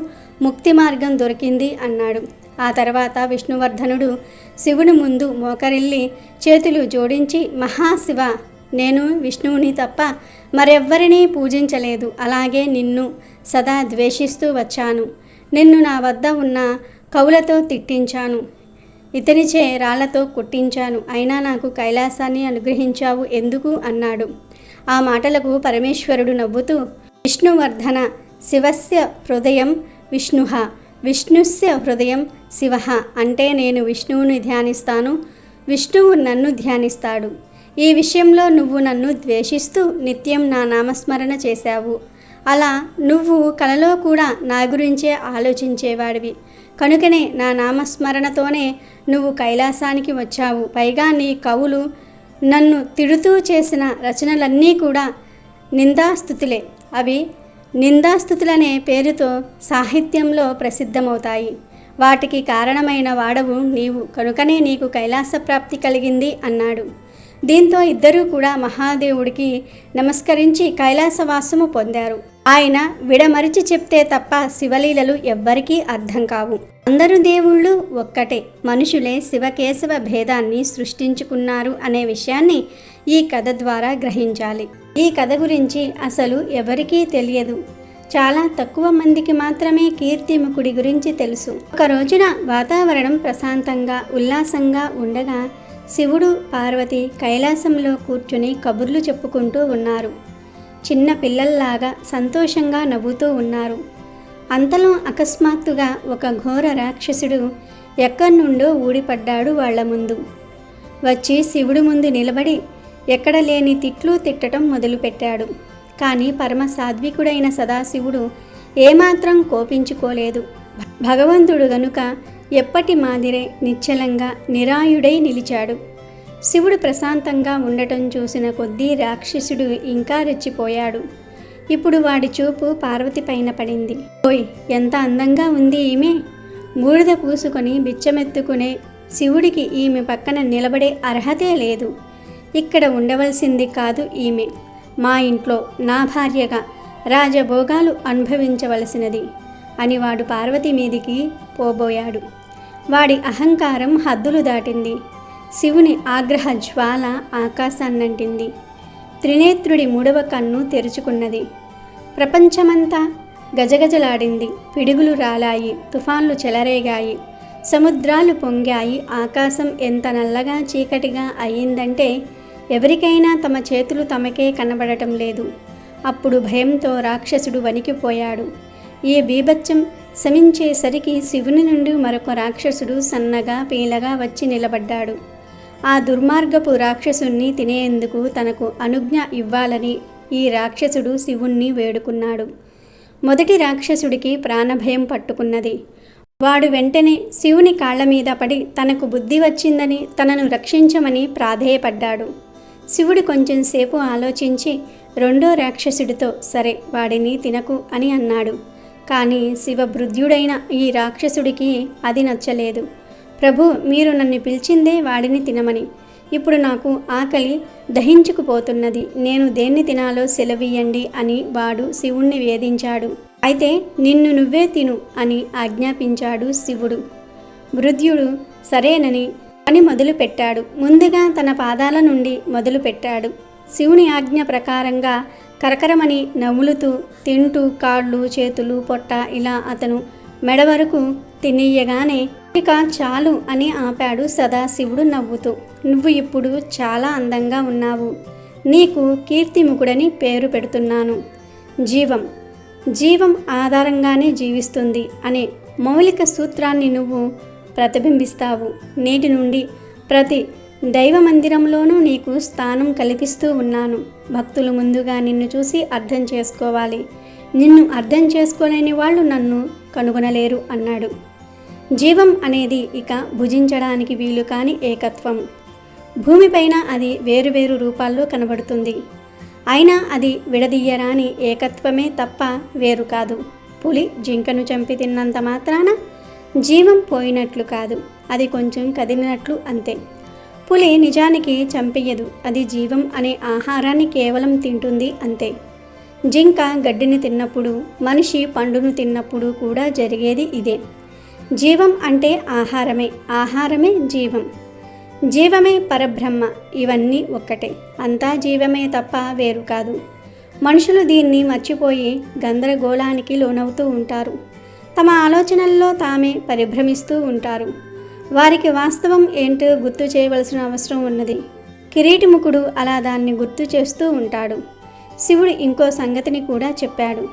ముక్తి మార్గం దొరికింది అన్నాడు. ఆ తర్వాత విష్ణువర్ధనుడు శివుని ముందు మోకరిల్లి చేతులు జోడించి, మహాశివ, నేను విష్ణువుని తప్ప మరెవ్వరినీ పూజించలేదు, అలాగే నిన్ను సదా ద్వేషిస్తూ వచ్చాను, నిన్ను నా వద్ద ఉన్న కవులతో తిట్టించాను, ఇతనిచే రాళ్లతో కొట్టించాను, అయినా నాకు కైలాసాన్ని అనుగ్రహించావు ఎందుకు అన్నాడు. ఆ మాటలకు పరమేశ్వరుడు నవ్వుతూ, విష్ణువర్ధన, శివస్య హృదయం విష్ణుః విష్ణుస్య హృదయం శివః అంటే నేను విష్ణువుని ధ్యానిస్తాను, విష్ణువు నన్ను ధ్యానిస్తాడు. ఈ విషయంలో నువ్వు నన్ను ద్వేషిస్తూ నిత్యం నా నామస్మరణ చేశావు. అలా నువ్వు కలలో కూడా నా గురించే ఆలోచించేవాడివి. కనుకనే నా నామస్మరణతోనే నువ్వు కైలాసానికి వచ్చావు. పైగా నీ కవులు నన్ను తిడుతూ చేసిన రచనలన్నీ కూడా నిందాస్తుతులే. అవి నిందాస్తుతులనే పేరుతో సాహిత్యంలో ప్రసిద్ధమవుతాయి. వాటికి కారణమైన వాడవు నీవు, కనుకనే నీకు కైలాస ప్రాప్తి కలిగింది అన్నాడు. దీంతో ఇద్దరూ కూడా మహాదేవుడికి నమస్కరించి కైలాసవాసము పొందారు. ఆయన విడమరిచి చెప్తే తప్ప శివలీలలు ఎవ్వరికీ అర్థం కావు. అందరు దేవుళ్ళు ఒక్కటే, మనుషులే శివకేశవ భేదాన్ని సృష్టించుకున్నారు అనే విషయాన్ని ఈ కథ ద్వారా గ్రహించాలి. ఈ కథ గురించి అసలు ఎవరికీ తెలియదు. చాలా తక్కువ మందికి మాత్రమే కీర్తిముఖుడి గురించి తెలుసు. ఒక రోజున వాతావరణం ప్రశాంతంగా ఉల్లాసంగా ఉండగా శివుడు పార్వతి కైలాసంలో కూర్చుని కబుర్లు చెప్పుకుంటూ ఉన్నారు. చిన్న పిల్లల్లాగా సంతోషంగా నవ్వుతూ ఉన్నారు. అంతలో అకస్మాత్తుగా ఒక ఘోర రాక్షసుడు ఎక్కడి నుండో ఊడిపడ్డాడు వాళ్ల ముందు. వచ్చి శివుడు ముందు నిలబడి ఎక్కడ లేని తిట్లు తిట్టడం మొదలుపెట్టాడు. కానీ పరమ సాత్వికుడైన సదాశివుడు ఏమాత్రం కోపించుకోలేదు. భగవంతుడు గనుక ఎప్పటి మాదిరే నిశ్చలంగా నిరాయుడై నిలిచాడు. శివుడు ప్రశాంతంగా ఉండటం చూసిన కొద్దీ రాక్షసుడు ఇంకా రెచ్చిపోయాడు. ఇప్పుడు వాడి చూపు పార్వతి పైన పడింది. ఓయ్, ఎంత అందంగా ఉంది ఈమె! బూడిద పూసుకొని బిచ్చమెత్తుకునే శివుడికి ఈమె పక్కన నిలబడే అర్హతే లేదు. ఇక్కడ ఉండవలసింది కాదు ఈమె. మా ఇంట్లో నా భార్యగా రాజభోగాలు అనుభవించవలసినది అని వాడు పార్వతి మీదికి పోబోయాడు. వాడి అహంకారం హద్దులు దాటింది. శివుని ఆగ్రహ జ్వాల ఆకాశాన్నంటింది. త్రినేత్రుడి మూడవ కన్ను తెరుచుకున్నది. ప్రపంచమంతా గజగజలాడింది. పిడుగులు రాలాయి, తుఫాన్లు చెలరేగాయి, సముద్రాలు పొంగాయి. ఆకాశం ఎంత నల్లగా చీకటిగా అయ్యిందంటే ఎవరికైనా తమ చేతులు తమకే కనబడటం లేదు. అప్పుడు భయంతో రాక్షసుడు వణికిపోయాడు. ఈ బీభత్సం శమించేసరికి శివుని నుండి మరొక రాక్షసుడు సన్నగా పీలగా వచ్చి నిలబడ్డాడు. ఆ దుర్మార్గపు రాక్షసుణ్ణి తినేందుకు తనకు అనుజ్ఞ ఇవ్వాలని ఈ రాక్షసుడు శివుణ్ణి వేడుకున్నాడు. మొదటి రాక్షసుడికి ప్రాణభయం పట్టుకున్నది. వాడు వెంటనే శివుని కాళ్ల మీద పడి తనకు బుద్ధి వచ్చిందని తనను రక్షించమని ప్రాధేయపడ్డాడు. శివుడు కొంచెం సేపు ఆలోచించి రెండో రాక్షసుడితో సరే వాడిని తినకు అని అన్నాడు. కానీ శివభృద్యుడైన ఈ రాక్షసుడికి అది నచ్చలేదు. ప్రభు, మీరు నన్ను పిలిచిందే వాడిని తినమని. ఇప్పుడు నాకు ఆకలి దహించుకుపోతున్నది. నేను దేన్ని తినాలో సెలవియ్యండి అని వాడు శివుణ్ణి వేధించాడు. అయితే నిన్ను నువ్వే తిను అని ఆజ్ఞాపించాడు శివుడు. భృద్యుడు సరేనని పని మొదలుపెట్టాడు. ముందుగా తన పాదాల నుండి మొదలుపెట్టాడు. శివుని ఆజ్ఞ ప్రకారంగా కరకరమని నములుతూ తింటూ కాళ్ళు చేతులు పొట్ట ఇలా అతను మెడ వరకు తినేయగానే ఇక చాలు అని ఆపాడు సదాశివుడు నవ్వుతూ. నువ్వు ఇప్పుడు చాలా అందంగా ఉన్నావు. నీకు కీర్తిముఖుడని పేరు పెడుతున్నాను. జీవం ఆధారంగానే జీవిస్తుంది అనే మౌలిక సూత్రాన్ని నువ్వు ప్రతిబింబిస్తావు. నేటి నుండి ప్రతి దైవ మందిరంలోనూ నీకు స్థానం కల్పిస్తూ ఉన్నాను. భక్తులు ముందుగా నిన్ను చూసి అర్థం చేసుకోవాలి. నిన్ను అర్థం చేసుకోలేని వాళ్ళు నన్ను కనుగొనలేరు అన్నాడు. జీవం అనేది ఇక భుజించడానికి వీలు కాని ఏకత్వం. భూమిపైన అది వేరువేరు రూపాల్లో కనబడుతుంది. అయినా అది విడదీయరాని ఏకత్వమే తప్ప వేరు కాదు. పులి జింకను చంపి తిన్నంత మాత్రాన జీవం పోయినట్లు కాదు, అది కొంచెం కదిలినట్లు అంతే. పులి నిజానికి చంపెయ్యదు, అది జీవం అనే ఆహారాన్ని కేవలం తింటుంది అంతే. జింక గడ్డిని తిన్నప్పుడు, మనిషి పండును తిన్నప్పుడు కూడా జరిగేది ఇదే. జీవం అంటే ఆహారమే, ఆహారమే జీవం, జీవమే పరబ్రహ్మ. ఇవన్నీ ఒక్కటే, అంతా జీవమే తప్ప వేరు కాదు. మనుషులు దీన్ని మర్చిపోయి గందరగోళానికి లోనవుతూ ఉంటారు. తమ ఆలోచనల్లో తామే పరిభ్రమిస్తూ ఉంటారు. వారికి వాస్తవం ఏంటో గుర్తు చేయవలసిన అవసరం ఉన్నది. కిరీటిముఖుడు అలా దాన్ని గుర్తు చేస్తూ ఉంటాడు. శివుడు ఇంకో సంగతిని కూడా చెప్పాడు.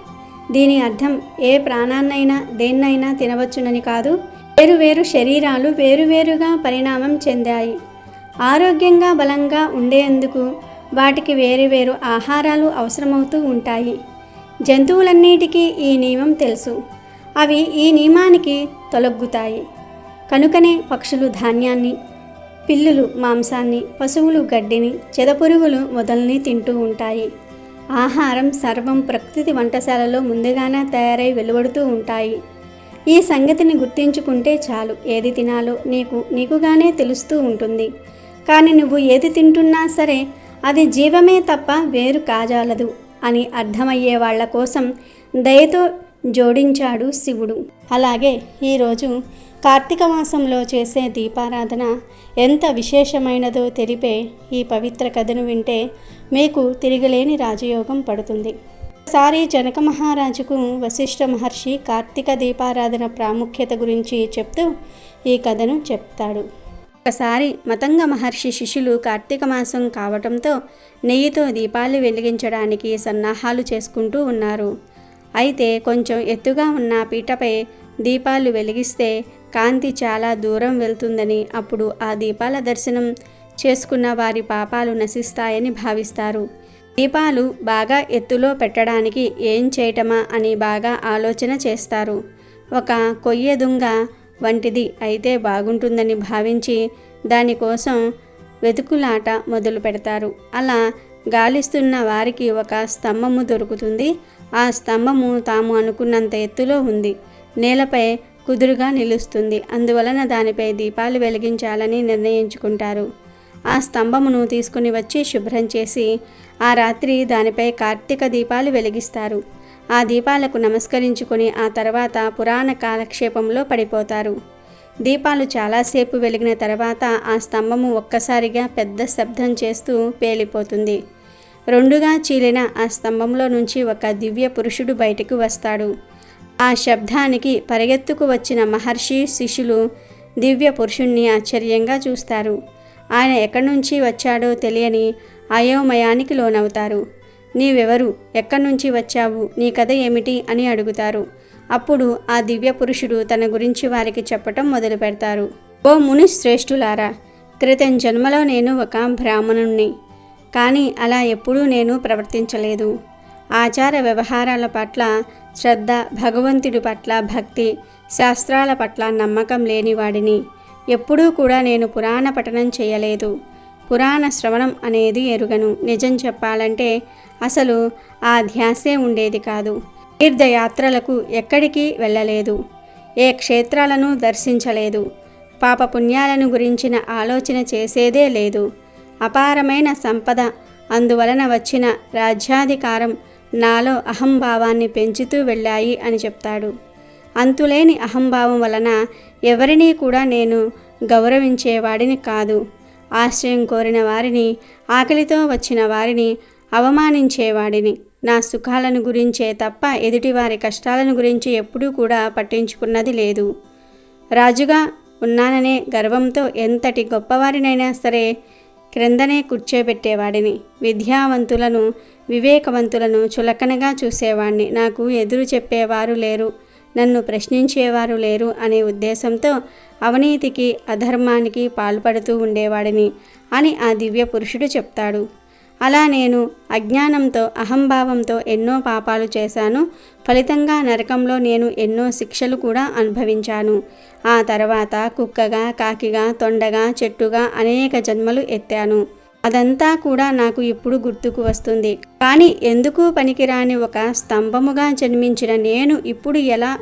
దీని అర్థం ఏ ప్రాణాన్నైనా దేన్నైనా తినవచ్చునని కాదు. వేరువేరు శరీరాలు వేరువేరుగా పరిణామం చెందాయి. ఆరోగ్యంగా బలంగా ఉండేందుకు వాటికి వేరువేరు ఆహారాలు అవసరమవుతూ ఉంటాయి. జంతువులన్నిటికీ ఈ నియమం తెలుసు. అవి ఈ నియమానికి తొలగ్గుతాయి. కనుకనే పక్షులు ధాన్యాన్ని, పిల్లులు మాంసాన్ని, పశువులు గడ్డిని, చెదపురుగులు మొదల్ని తింటూ ఉంటాయి. ఆహారం సర్వం ప్రకృతి వంటశాలలో ముందుగానే తయారై వెలువడుతూ ఉంటాయి. ఈ సంగతిని గుర్తించుకుంటే చాలు. ఏది తినాలో నీకుగానే తెలుస్తూ ఉంటుంది. కానీ నువ్వు ఏది తింటున్నా సరే అది జీవమే తప్ప వేరు కాజాలదు అని అర్థమయ్యే వాళ్ళ కోసం దయతో జోడించాడు శివుడు. అలాగే ఈరోజు కార్తీక మాసంలో చేసే దీపారాధన ఎంత విశేషమైనదో తెలిపే ఈ పవిత్ర కథను వింటే మీకు తిరగలేని రాజయోగం పడుతుంది. ఒకసారి జనక మహారాజుకు వశిష్ఠ మహర్షి కార్తీక దీపారాధన ప్రాముఖ్యత గురించి చెప్తూ ఈ కథను చెప్తాడు. ఒకసారి మతంగ మహర్షి శిష్యులు కార్తీక మాసం కావటంతో నెయ్యితో దీపాలు వెలిగించడానికి సన్నాహాలు చేసుకుంటూ ఉన్నారు. అయితే కొంచెం ఎత్తుగా ఉన్న పీటపై దీపాలు వెలిగిస్తే కాంతి చాలా దూరం వెళ్తుందని, అప్పుడు ఆ దీపాల దర్శనం చేసుకున్న వారి పాపాలు నశిస్తాయని భావిస్తారు. దీపాలు బాగా ఎత్తులో పెట్టడానికి ఏం చేయటమా అని బాగా ఆలోచన చేస్తారు. ఒక కొయ్య దుంగ వంటిది అయితే బాగుంటుందని భావించి దానికోసం వెతుకులాట మొదలు పెడతారు. అలా గాలిస్తున్న వారికి ఒక స్తంభము దొరుకుతుంది. ఆ స్తంభము తాము అనుకున్నంత ఎత్తులో ఉంది. నేలపై కుదురుగా నిలుస్తుంది. అందువలన దానిపై దీపాలు వెలిగించాలని నిర్ణయించుకుంటారు. ఆ స్తంభమును తీసుకుని వచ్చి శుభ్రం చేసి ఆ రాత్రి దానిపై కార్తీక దీపాలు వెలిగిస్తారు. ఆ దీపాలకు నమస్కరించుకొని ఆ తర్వాత పురాణ కాలక్షేపంలో పడిపోతారు. దీపాలు చాలాసేపు వెలిగిన తర్వాత ఆ స్తంభము ఒక్కసారిగా పెద్ద శబ్దం చేస్తూ పేలిపోతుంది. రెండుగా చీలిన ఆ స్తంభంలో నుంచి ఒక దివ్య పురుషుడు బయటకు వస్తాడు. ఆ శబ్దానికి పరిగెత్తుకు వచ్చిన మహర్షి శిష్యులు దివ్య పురుషుణ్ణి ఆశ్చర్యంగా చూస్తారు. ఆయన ఎక్కడి నుంచి వచ్చాడో తెలియని అయోమయానికి లోనవుతారు. నీవెవరు, ఎక్కడి నుంచి వచ్చావు, నీ కథ ఏమిటి అని అడుగుతారు. అప్పుడు ఆ దివ్య పురుషుడు తన గురించి వారికి చెప్పటం మొదలు పెడతారు. ఓ ముని శ్రేష్ఠులారా, క్రితం జన్మలో నేను ఒక బ్రాహ్మణుణ్ణి. కానీ అలా ఎప్పుడూ నేను ప్రవర్తించలేదు. ఆచార వ్యవహారాల పట్ల శ్రద్ధ, భగవంతుడి పట్ల భక్తి, శాస్త్రాల పట్ల నమ్మకం లేనివాడిని. ఎప్పుడూ కూడా నేను పురాణ పఠనం చేయలేదు. పురాణ శ్రవణం అనేది ఎరుగను. నిజం చెప్పాలంటే అసలు ఆ ధ్యాసే ఉండేది కాదు. తీర్థయాత్రలకు ఎక్కడికి వెళ్ళలేదు. ఏ క్షేత్రాలను దర్శించలేదు. పాపపుణ్యాలను గురించిన ఆలోచన చేసేదే లేదు. అపారమైన సంపద, అందువలన వచ్చిన రాజ్యాధికారం నాలో అహంభావాన్ని పెంచుతూ వెళ్ళాయి అని చెప్తాడు. అంతులేని అహంభావం వలన ఎవరినీ కూడా నేను గౌరవించేవాడిని కాదు. ఆశ్రయం కోరిన వారిని, ఆకలితో వచ్చిన వారిని అవమానించేవాడిని. నా సుఖాలను గురించే తప్ప ఎదుటివారి కష్టాలను గురించి ఎప్పుడూ కూడా పట్టించుకున్నది లేదు. రాజుగా ఉన్నాననే గర్వంతో ఎంతటి గొప్పవారినైనా సరే క్రిందనే కూర్చోబెట్టేవాడిని. విద్యావంతులను, వివేకవంతులను చులకనగా చూసేవాడిని. నాకు ఎదురు చెప్పేవారు లేరు, నన్ను ప్రశ్నించేవారు లేరు అనే ఉద్దేశంతో అవినీతికి, అధర్మానికి పాల్పడుతూ ఉండేవాడిని అని ఆ దివ్య పురుషుడు చెప్తాడు. అలా నేను అజ్ఞానంతో, అహంభావంతో ఎన్నో పాపాలు చేశాను. ఫలితంగా నరకంలో నేను ఎన్నో శిక్షలు కూడా అనుభవించాను. ఆ తర్వాత కుక్కగా, కాకిగా, తొండగా, చెట్టుగా అనేక జన్మలు ఎత్తాను. అదంతా కూడా నాకు ఇప్పుడు గుర్తుకు వస్తుంది. కానీ ఎందుకు పనికిరాని ఒక స్తంభముగా జన్మించిన నేను ఇప్పుడు ఎలా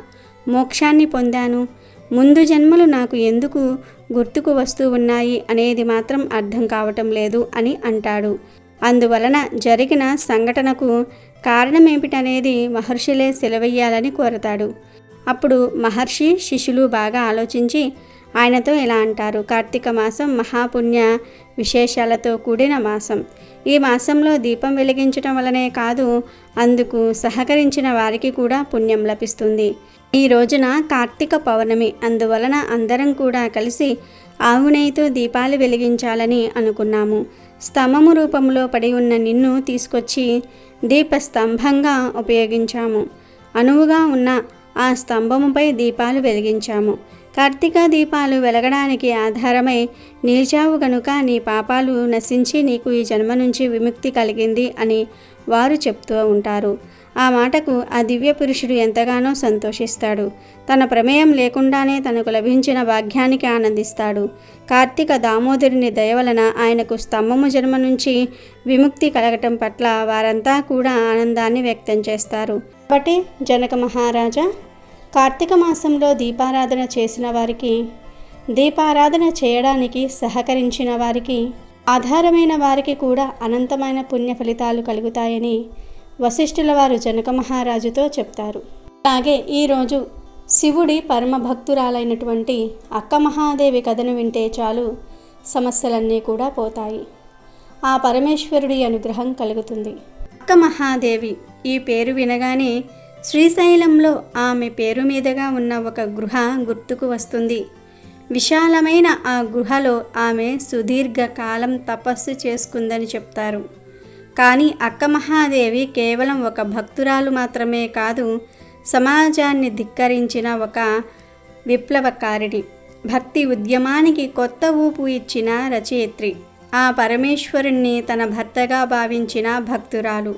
మోక్షాన్ని పొందాను? ముందు జన్మలు నాకు ఎందుకు గుర్తుకు వస్తూ ఉన్నాయి అనేది మాత్రం అర్థం కావటం లేదు అని అంటాడు. అందువలన జరిగిన సంఘటనకు కారణమేమిటనేది మహర్షులే సెలవెయ్యాలని కోరతాడు. అప్పుడు మహర్షి శిష్యులు బాగా ఆలోచించి ఆయనతో ఇలా అంటారు. కార్తీక మాసం మహాపుణ్య విశేషాలతో కూడిన మాసం. ఈ మాసంలో దీపం వెలిగించటం వలనే కాదు, అందుకు సహకరించిన వారికి కూడా పుణ్యం లభిస్తుంది. ఈ రోజున కార్తీక పౌర్ణమి, అందువలన అందరం కూడా కలిసి ఆవు నెయ్యితో దీపాలు వెలిగించాలని అనుకున్నాము. స్తంభము రూపంలో పడి ఉన్న నిన్ను తీసుకొచ్చి దీపస్తంభంగా ఉపయోగించాము. అనువుగా ఉన్న ఆ స్తంభముపై దీపాలు వెలిగించాము. కార్తీక దీపాలు వెలగడానికి ఆధారమై నిలిచావు గనుక నీ పాపాలు నశించి నీకు ఈ జన్మ నుంచి విముక్తి కలిగింది అని వారు చెప్తూ ఉంటారు. ఆ మాటకు ఆ దివ్య పురుషుడు ఎంతగానో సంతోషిస్తాడు. తన ప్రమేయం లేకుండానే తనకు లభించిన భాగ్యానికి ఆనందిస్తాడు. కార్తీక దామోదరుని దయ వలన ఆయనకు స్తంభము జన్మ నుంచి విముక్తి కలగటం పట్ల వారంతా కూడా ఆనందాన్ని వ్యక్తం చేస్తారు. కాబట్టి జనక మహారాజా, కార్తీక మాసంలో దీపారాధన చేసిన వారికి, దీపారాధన చేయడానికి సహకరించిన వారికి, ఆధారమైన వారికి కూడా అనంతమైన పుణ్య ఫలితాలు కలుగుతాయని వశిష్ఠుల వారు జనక మహారాజుతో చెప్తారు. అలాగే ఈరోజు శివుడి పరమ భక్తురాలైనటువంటి అక్క మహాదేవి కథను వింటే చాలు సమస్యలన్నీ కూడా పోతాయి. ఆ పరమేశ్వరుడి అనుగ్రహం కలుగుతుంది. అక్క మహాదేవి ఈ పేరు వినగానే శ్రీశైలంలో ఆమె పేరు మీదుగా ఉన్న ఒక గృహ గుర్తుకు వస్తుంది. విశాలమైన ఆ గుహలో ఆమె సుదీర్ఘ కాలం తపస్సు చేసుకుందని చెప్తారు. కానీ అక్క మహాదేవి కేవలం ఒక భక్తురాలు మాత్రమే కాదు, సమాజాన్ని ధిక్కరించిన ఒక విప్లవకారిణి, భక్తి ఉద్యమానికి కొత్త ఊపు ఇచ్చిన రచయిత్రి, ఆ పరమేశ్వరుణ్ణి తన భర్తగా భావించిన భక్తురాలు.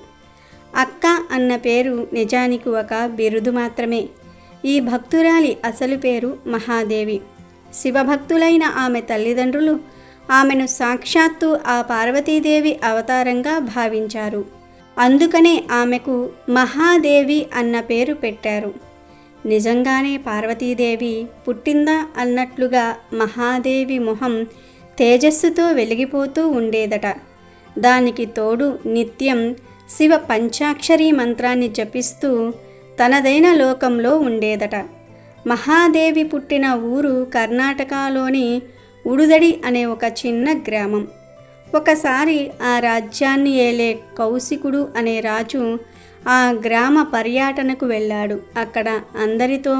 అక్క అన్న పేరు నిజానికి ఒక బిరుదు మాత్రమే. ఈ భక్తురాలి అసలు పేరు మహాదేవి. శివభక్తులైన ఆమె తల్లిదండ్రులు ఆమెను సాక్షాత్తు ఆ పార్వతీదేవి అవతారంగా భావించారు. అందుకనే ఆమెకు మహాదేవి అన్న పేరు పెట్టారు. నిజంగానే పార్వతీదేవి పుట్టిందా అన్నట్లుగా మహాదేవి మొహం తేజస్సుతో వెలిగిపోతూ ఉండేదట. దానికి తోడు నిత్యం శివ పంచాక్షరీ మంత్రాన్ని జపిస్తూ తనదైన లోకంలో ఉండేదట. మహాదేవి పుట్టిన ఊరు కర్ణాటకలోని ఉడుదడి అనే ఒక చిన్న గ్రామం. ఒకసారి ఆ రాజ్యాన్ని ఏలే కౌశికుడు అనే రాజు ఆ గ్రామ పర్యటనకు వెళ్ళాడు. అక్కడ అందరితో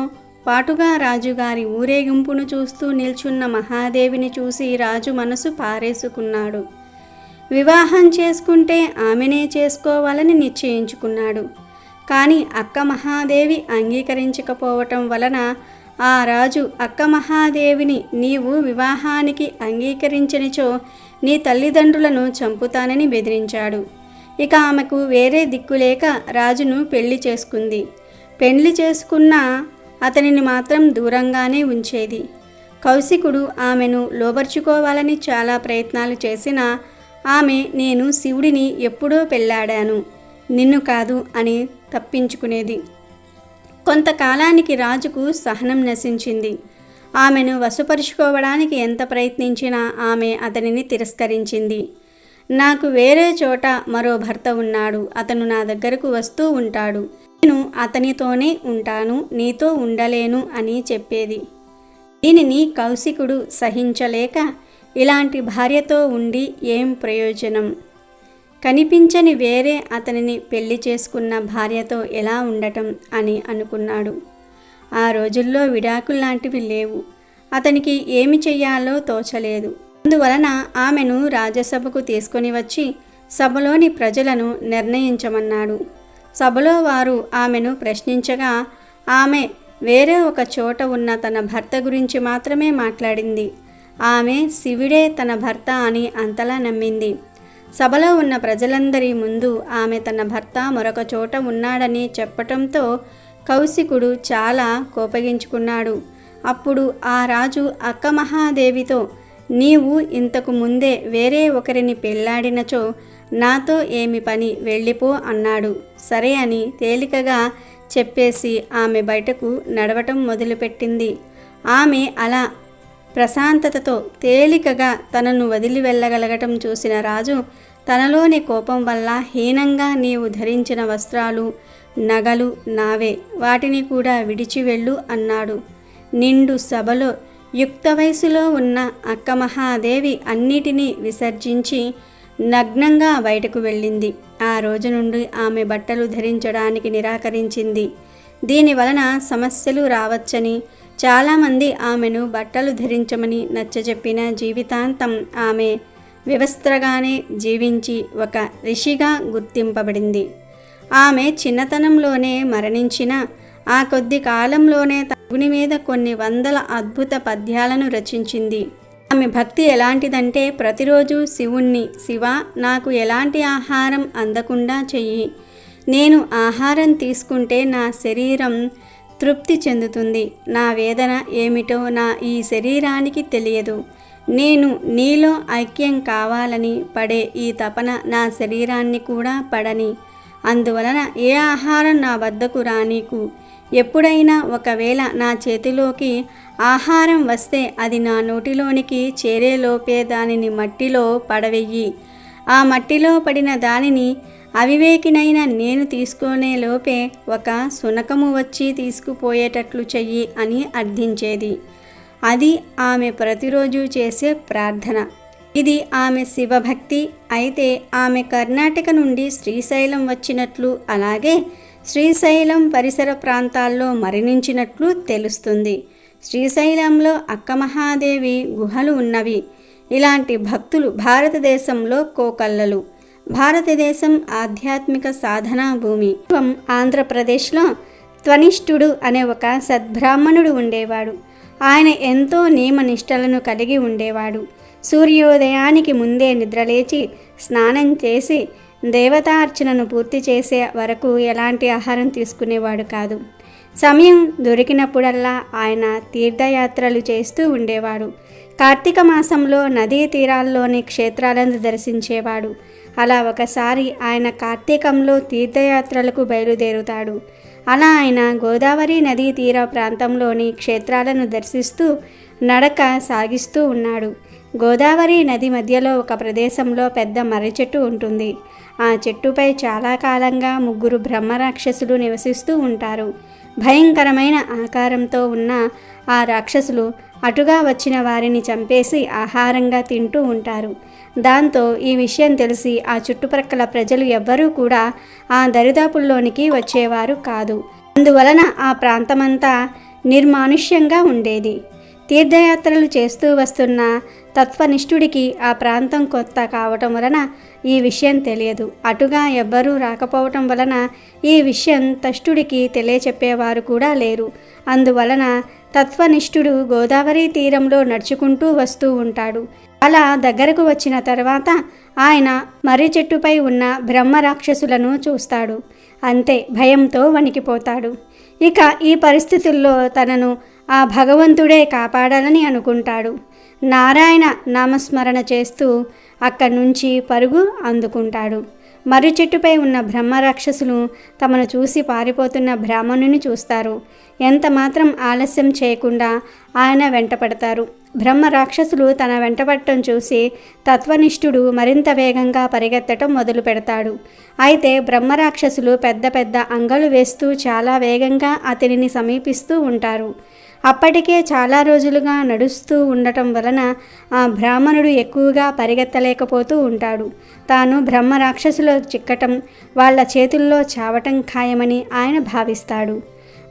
పాటుగా రాజుగారి ఊరేగింపును చూస్తూ నిల్చున్న మహాదేవిని చూసి రాజు మనసు పారేసుకున్నాడు. వివాహం చేసుకుంటే ఆమెనే చేసుకోవాలని నిశ్చయించుకున్నాడు. కానీ అక్క మహాదేవి అంగీకరించకపోవటం వలన ఆ రాజు అక్క మహాదేవిని, నీవు వివాహానికి అంగీకరించనిచో నీ తల్లిదండ్రులను చంపుతానని బెదిరించాడు. ఇక ఆమెకు వేరే దిక్కులేక రాజును పెళ్లి చేసుకుంది. పెళ్లి చేసుకున్న అతనిని మాత్రం దూరంగానే ఉంచేది. కౌశికుడు ఆమెను లోబర్చుకోవాలని చాలా ప్రయత్నాలు చేసినా ఆమె నేను శివుడిని ఎప్పుడో పెళ్ళాడాను, నిన్ను కాదు అని తప్పించుకునేది. కొంతకాలానికి రాజుకు సహనం నశించింది. ఆమెను వశపరుచుకోవడానికి ఎంత ప్రయత్నించినా ఆమె అతనిని తిరస్కరించింది. నాకు వేరే చోట మరో భర్త ఉన్నాడు, అతను నా దగ్గరకు వస్తూ ఉంటాడు, నేను అతనితోనే ఉంటాను, నీతో ఉండలేను అని చెప్పేది. దీనిని కౌశికుడు సహించలేక ఇలాంటి భార్యతో ఉండి ఏం ప్రయోజనం, కనిపించని వేరే అతనిని పెళ్లి చేసుకున్న భార్యతో ఎలా ఉండటం అని అనుకున్నాడు. ఆ రోజుల్లో విడాకుల్లాంటివి లేవు. అతనికి ఏమి చెయ్యాలో తోచలేదు. అందువలన ఆమెను రాజసభకు తీసుకొని వచ్చి సభలోని ప్రజలను నిర్ణయించమన్నాడు. సభలో వారు ఆమెను ప్రశ్నించగా ఆమె వేరే ఒక చోట ఉన్న తన భర్త గురించి మాత్రమే మాట్లాడింది. ఆమె శివుడే తన భర్త అని అంతలా నమ్మింది. సభలో ఉన్న ప్రజలందరి ముందు ఆమె తన భర్త మరొక చోట ఉన్నాడని చెప్పటంతో కౌశికుడు చాలా కోపగించుకున్నాడు. అప్పుడు ఆ రాజు అక్క మహాదేవితో, నీవు ఇంతకు ముందే వేరే ఒకరిని పెళ్లాడినచో నాతో ఏమి పని, వెళ్ళిపో అన్నాడు. సరే అని తేలికగా చెప్పేసి ఆమె బయటకు నడవటం మొదలుపెట్టింది. ఆమె అలా ప్రశాంతతతో తేలికగా తనను వదిలి వెళ్ళగలగటం చూసిన రాజు తనలోని కోపం వల్ల హీనంగా, నీవు ధరించిన వస్త్రాలు, నగలు నావే, వాటిని కూడా విడిచి వెళ్ళు అన్నాడు. నిండు సభలో యుక్త వయసులో ఉన్న అక్క మహాదేవి అన్నిటినీ విసర్జించి నగ్నంగా బయటకు వెళ్ళింది. ఆ రోజు నుండి ఆమె బట్టలు ధరించడానికి నిరాకరించింది. దీనివలన సమస్యలు రావచ్చని చాలామంది ఆమెను బట్టలు ధరించమని నచ్చజెప్పిన జీవితాంతం ఆమె వివస్త్రగానే జీవించి ఒక ఋషిగా గుర్తింపబడింది. ఆమె చిన్నతనంలోనే మరణించిన ఆ కొద్ది కాలంలోనే శివుని మీద కొన్ని వందల అద్భుత పద్యాలను రచించింది. ఆమె భక్తి ఎలాంటిదంటే ప్రతిరోజు శివుణ్ణి, శివా నాకు ఎలాంటి ఆహారం అందకుండా చెయ్యి, నేను ఆహారం తీసుకుంటే నా శరీరం తృప్తి చెందుతుంది, నా వేదన ఏమిటో నా ఈ శరీరానికి తెలియదు, నేను నీలో ఐక్యం కావాలని పడే ఈ తపన నా శరీరాన్ని కూడా పడని, అందువలన ఏ ఆహారం నా వద్దకు రానీకు, ఎప్పుడైనా ఒకవేళ నా చేతిలోకి ఆహారం వస్తే అది నా నోటిలోనికి చేరేలోపే దానిని మట్టిలో పడవెయ్యి, ఆ మట్టిలో పడిన దానిని అవివేకినైన నేను తీసుకునే లోపే ఒక శునకము వచ్చి తీసుకుపోయేటట్లు చెయ్యి అని అర్థించేది. అది ఆమె ప్రతిరోజు చేసే ప్రార్థన. ఇది ఆమె శివభక్తి. అయితే ఆమె కర్ణాటక నుండి శ్రీశైలం వచ్చినట్లు, అలాగే శ్రీశైలం పరిసర ప్రాంతాల్లో మరణించినట్లు తెలుస్తుంది. శ్రీశైలంలో అక్కమహాదేవి గుహలు ఉన్నవి. ఇలాంటి భక్తులు భారతదేశంలో కోకల్లలు. భారతదేశం ఆధ్యాత్మిక సాధనా భూమి. ఆంధ్రప్రదేశ్లో త్వనిష్ఠుడు అనే ఒక సద్బ్రాహ్మణుడు ఉండేవాడు. ఆయన ఎంతో నియమనిష్టలను కలిగి ఉండేవాడు. సూర్యోదయానికి ముందే నిద్రలేచి స్నానం చేసి దేవతార్చనను పూర్తి చేసే వరకు ఎలాంటి ఆహారం తీసుకునేవాడు కాదు. సమయం దొరికినప్పుడల్లా ఆయన తీర్థయాత్రలు చేస్తూ ఉండేవాడు. కార్తీక మాసంలో నదీ తీరాల్లోని క్షేత్రాలను దర్శించేవాడు. అలా ఒకసారి ఆయన కార్తీకంలో తీర్థయాత్రలకు బయలుదేరుతాడు. అలా ఆయన గోదావరి నదీ తీర ప్రాంతంలోని క్షేత్రాలను దర్శిస్తూ నడక సాగిస్తూ ఉన్నాడు. గోదావరి నది మధ్యలో ఒక ప్రదేశంలో పెద్ద మర్రి చెట్టు ఉంటుంది. ఆ చెట్టుపై చాలా కాలంగా 3 బ్రహ్మరాక్షసులు నివసిస్తూ ఉంటారు. భయంకరమైన ఆకారంతో ఉన్న ఆ రాక్షసులు అటుగా వచ్చిన వారిని చంపేసి ఆహారంగా తింటూ ఉంటారు. దాంతో ఈ విషయం తెలిసి ఆ చుట్టుప్రక్కల ప్రజలు ఎవ్వరూ కూడా ఆ దరిదాపుల్లోనికి వచ్చేవారు కాదు. అందువలన ఆ ప్రాంతమంతా నిర్మానుష్యంగా ఉండేది. తీర్థయాత్రలు చేస్తూ వస్తున్న తత్వనిష్ఠుడికి ఆ ప్రాంతం కొత్త కావటం వలన ఈ విషయం తెలియదు. అటుగా ఎవ్వరూ రాకపోవటం వలన ఈ విషయం తష్టుడికి తెలియచెప్పేవారు కూడా లేరు. అందువలన తత్వనిష్ఠుడు గోదావరి తీరంలో నడుచుకుంటూ వస్తూ ఉంటాడు. అలా దగ్గరకు వచ్చిన తర్వాత ఆయన మర్రి చెట్టుపై ఉన్న బ్రహ్మరాక్షసులను చూస్తాడు. అంతే, భయంతో వణికిపోతాడు. ఇక ఈ పరిస్థితుల్లో తనను ఆ భగవంతుడే కాపాడాలని అనుకుంటాడు. నారాయణ నామస్మరణ చేస్తూ అక్కడి నుంచి పరుగు అందుకుంటాడు. మర్రి చెట్టుపై ఉన్న బ్రహ్మరాక్షసులు తమను చూసి పారిపోతున్న బ్రాహ్మణుని చూస్తారు. ఎంత మాత్రం ఆలస్యం చేయకుండా ఆయన వెంటపడతారు. బ్రహ్మరాక్షసులు తన వెంటపడటం చూసి తత్వనిష్ఠుడు మరింత వేగంగా పరిగెత్తటం మొదలు పెడతాడు. అయితే బ్రహ్మరాక్షసులు పెద్ద పెద్ద అంగలు వేస్తూ చాలా వేగంగా అతనిని సమీపిస్తూ ఉంటారు. అప్పటికే చాలా రోజులుగా నడుస్తూ ఉండటం వలన ఆ బ్రాహ్మణుడు ఎక్కువగా పరిగెత్తలేకపోతూ ఉంటాడు. తాను బ్రహ్మరాక్షసులో చిక్కటం, వాళ్ళ చేతుల్లో చావటం ఖాయమని ఆయన భావిస్తాడు.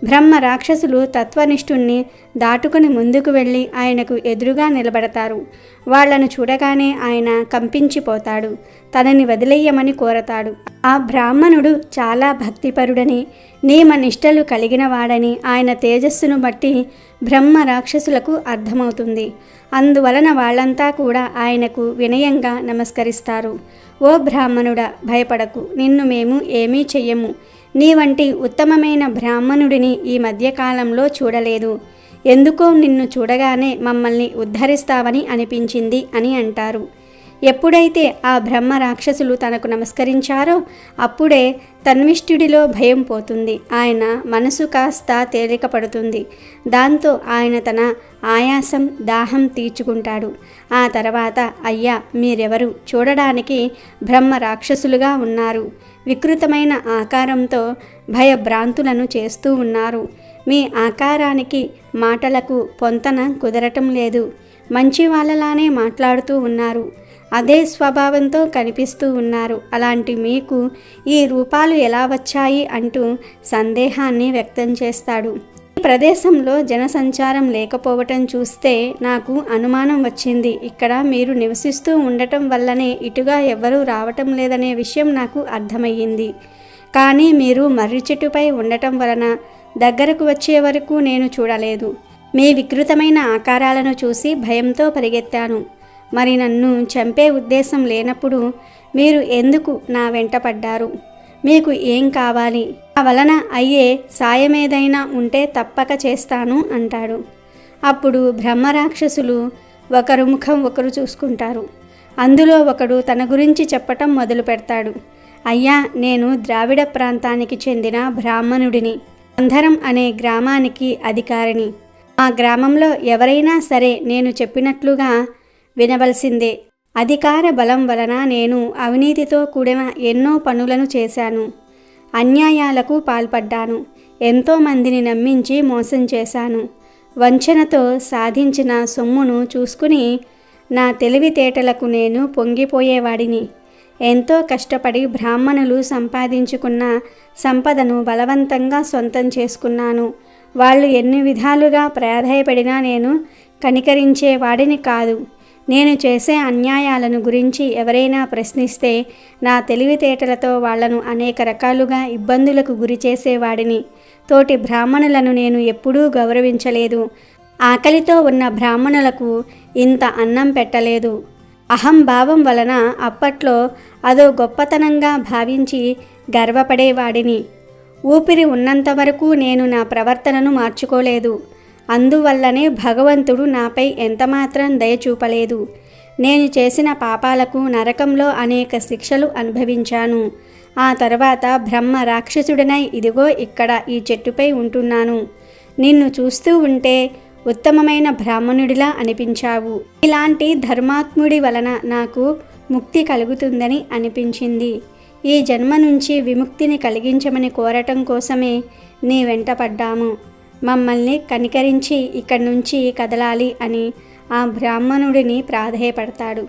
బ్రహ్మ రాక్షసులు తత్వనిష్ఠుణ్ణి దాటుకుని ముందుకు వెళ్ళి ఆయనకు ఎదురుగా నిలబడతారు. వాళ్లను చూడగానే ఆయన కంపించిపోతాడు. తనని వదిలేయమని కోరతాడు. ఆ బ్రాహ్మణుడు చాలా భక్తిపరుడని, నియమనిష్టలు కలిగిన వాడని ఆయన తేజస్సును బట్టి బ్రహ్మ రాక్షసులకు అర్థమవుతుంది. అందువలన వాళ్ళంతా కూడా ఆయనకు వినయంగా నమస్కరిస్తారు. ఓ బ్రాహ్మణుడా, భయపడకు, నిన్ను మేము ఏమీ చెయ్యము. నీ వంటి ఉత్తమమైన బ్రాహ్మణుడిని ఈ మధ్యకాలంలో చూడలేదు. ఎందుకో నిన్ను చూడగానే మమ్మల్ని ఉద్ధరిస్తావని అనిపించింది అని అంటారు. ఎప్పుడైతే ఆ బ్రహ్మ రాక్షసులు తనకు నమస్కరించారో అప్పుడే తన్విష్ఠుడిలో భయం పోతుంది. ఆయన మనసు కాస్త తేలిక పడుతుంది. దాంతో ఆయన తన ఆయాసం, దాహం తీర్చుకుంటాడు. ఆ తర్వాత, అయ్యా, మీరెవరు? చూడడానికి బ్రహ్మ రాక్షసులుగా ఉన్నారు. వికృతమైన ఆకారంతో భయభ్రాంతులను చేస్తూ ఉన్నారు. మీ ఆకారానికి మాటలకు పొంతన కుదరటం లేదు. మంచి వాళ్ళలానే మాట్లాడుతూ ఉన్నారు. అదే స్వభావంతో కనిపిస్తూ ఉన్నారు. అలాంటి మీకు ఈ రూపాలు ఎలా వచ్చాయి అంటూ సందేహాన్ని వ్యక్తం చేస్తాడు. ఈ ప్రదేశంలో జనసంచారం లేకపోవటం చూస్తే నాకు అనుమానం వచ్చింది. ఇక్కడ మీరు నివసిస్తూ ఉండటం వల్లనే ఇటుగా ఎవ్వరూ రావటం లేదనే విషయం నాకు అర్థమయ్యింది. కానీ మీరు మర్రి చెట్టుపై ఉండటం వలన దగ్గరకు వచ్చే వరకు నేను చూడలేదు. మీ వికృతమైన ఆకారాలను చూసి భయంతో పరిగెత్తాను. మరి నన్ను చంపే ఉద్దేశం లేనప్పుడు మీరు ఎందుకు నా వెంట పడ్డారు? మీకు ఏం కావాలి? ఆ వలన అయ్యే సాయమేదైనా ఉంటే తప్పక చేస్తాను అంటాడు. అప్పుడు బ్రహ్మరాక్షసులు ఒకరు ముఖం ఒకరు చూసుకుంటారు. అందులో ఒకడు తన గురించి చెప్పటం మొదలు పెడతాడు. అయ్యా, నేను ద్రావిడ ప్రాంతానికి చెందిన బ్రాహ్మణుడిని. అంధరం అనే గ్రామానికి అధికారిని. ఆ గ్రామంలో ఎవరైనా సరే నేను చెప్పినట్లుగా వినవలసిందే. అధికార బలం వలన నేను అవినీతితో కూడిన ఎన్నో పనులను చేశాను. అన్యాయాలకు పాల్పడ్డాను. ఎంతోమందిని నమ్మించి మోసం చేశాను. వంచనతో సాధించిన సొమ్మును చూసుకుని నా తెలివితేటలకు నేను పొంగిపోయేవాడిని. ఎంతో కష్టపడి బ్రాహ్మణులు సంపాదించుకున్న సంపదను బలవంతంగా సొంతం చేసుకున్నాను. వాళ్ళు ఎన్ని విధాలుగా ప్రాధేయపడినా నేను కనికరించేవాడిని కాదు. నేను చేసే అన్యాయాలను గురించి ఎవరైనా ప్రశ్నిస్తే నా తెలివితేటలతో వాళ్లను అనేక రకాలుగా ఇబ్బందులకు గురి చేసేవాడిని. తోటి బ్రాహ్మణులను నేను ఎప్పుడూ గౌరవించలేదు. ఆకలితో ఉన్న బ్రాహ్మణులకు ఇంత అన్నం పెట్టలేదు. అహంభావం వలన అప్పట్లో అదో గొప్పతనంగా భావించి గర్వపడేవాడిని. ఊపిరి ఉన్నంత వరకు నేను నా ప్రవర్తనను మార్చుకోలేదు. అందువల్లనే భగవంతుడు నాపై ఎంతమాత్రం దయ చూపలేదు. నేను చేసిన పాపాలకు నరకంలో అనేక శిక్షలు అనుభవించాను. ఆ తర్వాత బ్రహ్మ రాక్షసుడినై ఇదిగో ఇక్కడ ఈ చెట్టుపై ఉంటున్నాను. నిన్ను చూస్తూ ఉంటే ఉత్తమమైన బ్రాహ్మణుడిలా అనిపించావు. ఇలాంటి ధర్మాత్ముడి వలన నాకు ముక్తి కలుగుతుందని అనిపించింది. ఈ జన్మ నుంచి విముక్తిని కలిగించమని కోరటం కోసమే నీ వెంట పడ్డాము. మమ్మల్ని కనికరించి ఇక్కడి నుంచి కదలాలి అని ఆ బ్రాహ్మణుడిని ప్రాధేయపడతాడు.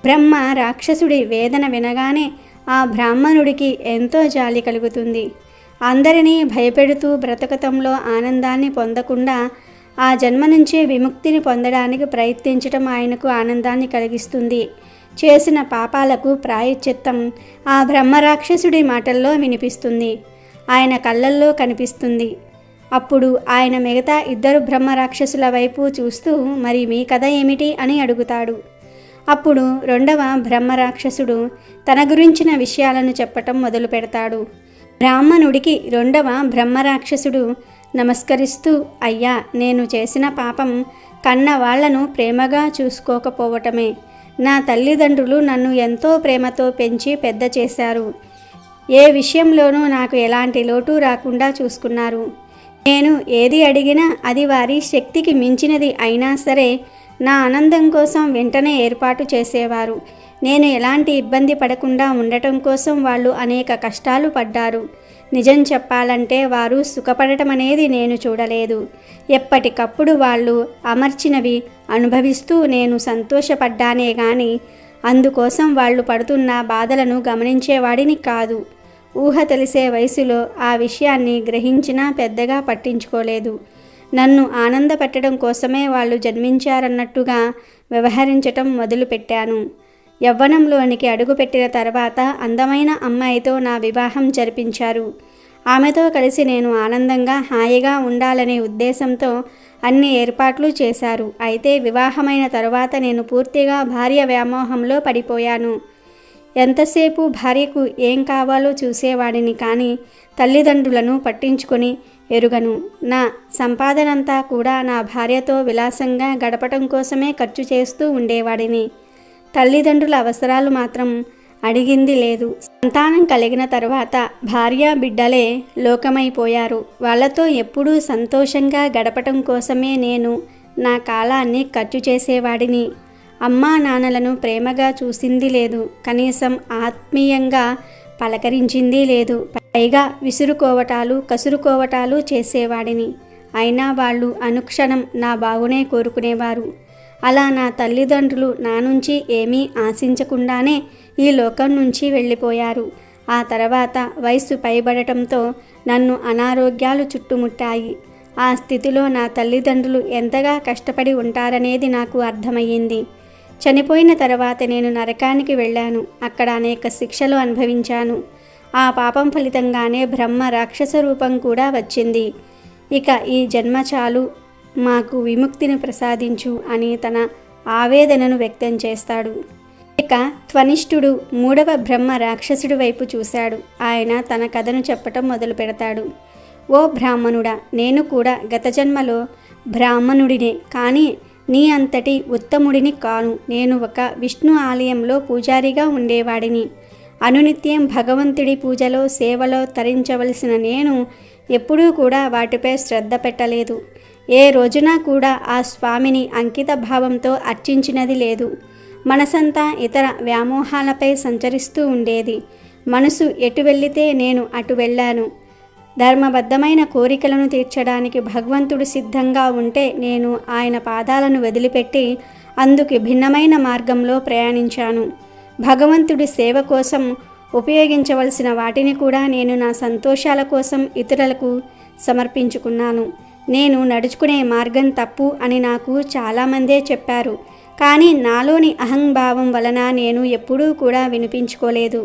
బ్రహ్మ రాక్షసుడి వేదన వినగానే ఆ బ్రాహ్మణుడికి ఎంతో జాలి కలుగుతుంది. అందరినీ భయపెడుతూ బ్రతకతంలో ఆనందాన్ని పొందకుండా ఆ జన్మ నుంచే విముక్తిని పొందడానికి ప్రయత్నించటం ఆయనకు ఆనందాన్ని కలిగిస్తుంది. చేసిన పాపాలకు ప్రాయశ్చిత్తం ఆ బ్రహ్మరాక్షసుడి మాటల్లో వినిపిస్తుంది, ఆయన కళ్ళల్లో కనిపిస్తుంది. అప్పుడు ఆయన మిగతా ఇద్దరు బ్రహ్మరాక్షసుల వైపు చూస్తూ మరి మీ కథ ఏమిటి అని అడుగుతాడు. అప్పుడు రెండవ బ్రహ్మరాక్షసుడు తన గురించిన విషయాలను చెప్పటం మొదలు పెడతాడు. బ్రాహ్మణుడికి రెండవ బ్రహ్మరాక్షసుడు నమస్కరిస్తూ, అయ్యా, నేను చేసిన పాపం కన్న వాళ్లను ప్రేమగా చూసుకోకపోవటమే. నా తల్లిదండ్రులు నన్ను ఎంతో ప్రేమతో పెంచి పెద్ద చేశారు. ఏ విషయంలోనూ నాకు ఎలాంటి లోటు రాకుండా చూసుకున్నారు. నేను ఏది అడిగినా అది వారి శక్తికి మించినది అయినా సరే నా ఆనందం కోసం వెంటనే ఏర్పాటు చేసేవారు. నేను ఎలాంటి ఇబ్బంది పడకుండా ఉండటం కోసం వాళ్ళు అనేక కష్టాలు పడ్డారు. నిజం చెప్పాలంటే వారు సుఖపడటం అనేది నేను చూడలేదు. ఎప్పటికప్పుడు వాళ్ళు అమర్చినవి అనుభవిస్తూ నేను సంతోషపడ్డానే గాని అందుకోసం వాళ్ళు పడుతున్న బాధలను గమనించేవాడిని కాదు. ఊహ తెలిసే వయసులో ఆ విషయాన్ని గ్రహించినా పెద్దగా పట్టించుకోలేదు. నన్ను ఆనందపెట్టడం కోసమే వాళ్ళు జన్మించారన్నట్టుగా వ్యవహరించటం మొదలుపెట్టాను. యవ్వనంలోనికి అడుగుపెట్టిన తర్వాత అందమైన అమ్మాయితో నా వివాహం జరిపించారు. ఆమెతో కలిసి నేను ఆనందంగా హాయిగా ఉండాలనే ఉద్దేశంతో అన్ని ఏర్పాట్లు చేశారు. అయితే వివాహమైన తరువాత నేను పూర్తిగా భార్య వ్యామోహంలో పడిపోయాను. ఎంతసేపు భార్యకు ఏం కావాలో చూసేవాడిని కానీ తల్లిదండ్రులను పట్టించుకొని ఎరుగను. నా సంపాదనంతా కూడా నా భార్యతో విలాసంగా గడపటం కోసమే ఖర్చు చేస్తూ ఉండేవాడిని. తల్లిదండ్రుల అవసరాలు మాత్రం అడిగింది లేదు. సంతానం కలిగిన తరువాత భార్య బిడ్డలే లోకమైపోయారు. వాళ్ళతో ఎప్పుడూ సంతోషంగా గడపటం కోసమే నేను నా కాలాన్ని ఖర్చు చేసేవాడిని. అమ్మా నాన్నలను ప్రేమగా చూసింది లేదు. కనీసం ఆత్మీయంగా పలకరించింది లేదు. పైగా విసురుకోవటాలు కసురుకోవటాలు చేసేవాడిని. అయినా వాళ్ళు అనుక్షణం నా బాగునే కోరుకునేవారు. అలా నా తల్లిదండ్రులు నా నుంచి ఏమీ ఆశించకుండానే ఈ లోకం నుంచి వెళ్ళిపోయారు. ఆ తర్వాత వయస్సు పైబడటంతో నన్ను అనారోగ్యాలు చుట్టుముట్టాయి. ఆ స్థితిలో నా తల్లిదండ్రులు ఎంతగా కష్టపడి ఉంటారనేది నాకు అర్థమయ్యింది. చనిపోయిన తర్వాత నేను నరకానికి వెళ్ళాను. అక్కడ అనేక శిక్షలు అనుభవించాను. ఆ పాపం ఫలితంగానే బ్రహ్మ రాక్షస రూపం కూడా వచ్చింది. ఇక ఈ జన్మ చాలు, మాకు విముక్తిని ప్రసాదించు అని తన ఆవేదనను వ్యక్తం చేస్తాడు. ఇక త్వనిష్ఠుడు మూడవ బ్రహ్మ రాక్షసుడి వైపు చూశాడు. ఆయన తన కథను చెప్పటం మొదలు పెడతాడు. ఓ బ్రాహ్మణుడా, నేను కూడా గత జన్మలో బ్రాహ్మణుడినే, కానీ నీ అంతటి ఉత్తముడిని కాను. నేను ఒక విష్ణు ఆలయంలో పూజారిగా ఉండేవాడిని. అనునిత్యం భగవంతుడి పూజలో సేవలో తరించవలసిన నేను ఎప్పుడూ కూడా వాటిపై శ్రద్ధ పెట్టలేదు. ఏ రోజున కూడా ఆ స్వామిని అంకిత భావంతో అర్చించినది లేదు. మనసంతా ఇతర వ్యామోహాలపై సంచరిస్తూ ఉండేది. మనసు ఎటు వెళ్ళితే నేను అటు వెళ్ళాను. ధర్మబద్ధమైన కోరికలను తీర్చడానికి భగవంతుడు సిద్ధంగా ఉంటే నేను ఆయన పాదాలను వదిలిపెట్టి అందుకు భిన్నమైన మార్గంలో ప్రయాణించాను. భగవంతుడి సేవ కోసం ఉపయోగించవలసిన వాటిని కూడా నేను నా సంతోషాల కోసం ఇతరులకు సమర్పించుకున్నాను. నేను నడుచుకునే మార్గం తప్పు అని నాకు చాలామందే చెప్పారు. కానీ నాలోని అహంభావం వలన నేను ఎప్పుడూ కూడా వినిపించుకోలేదు.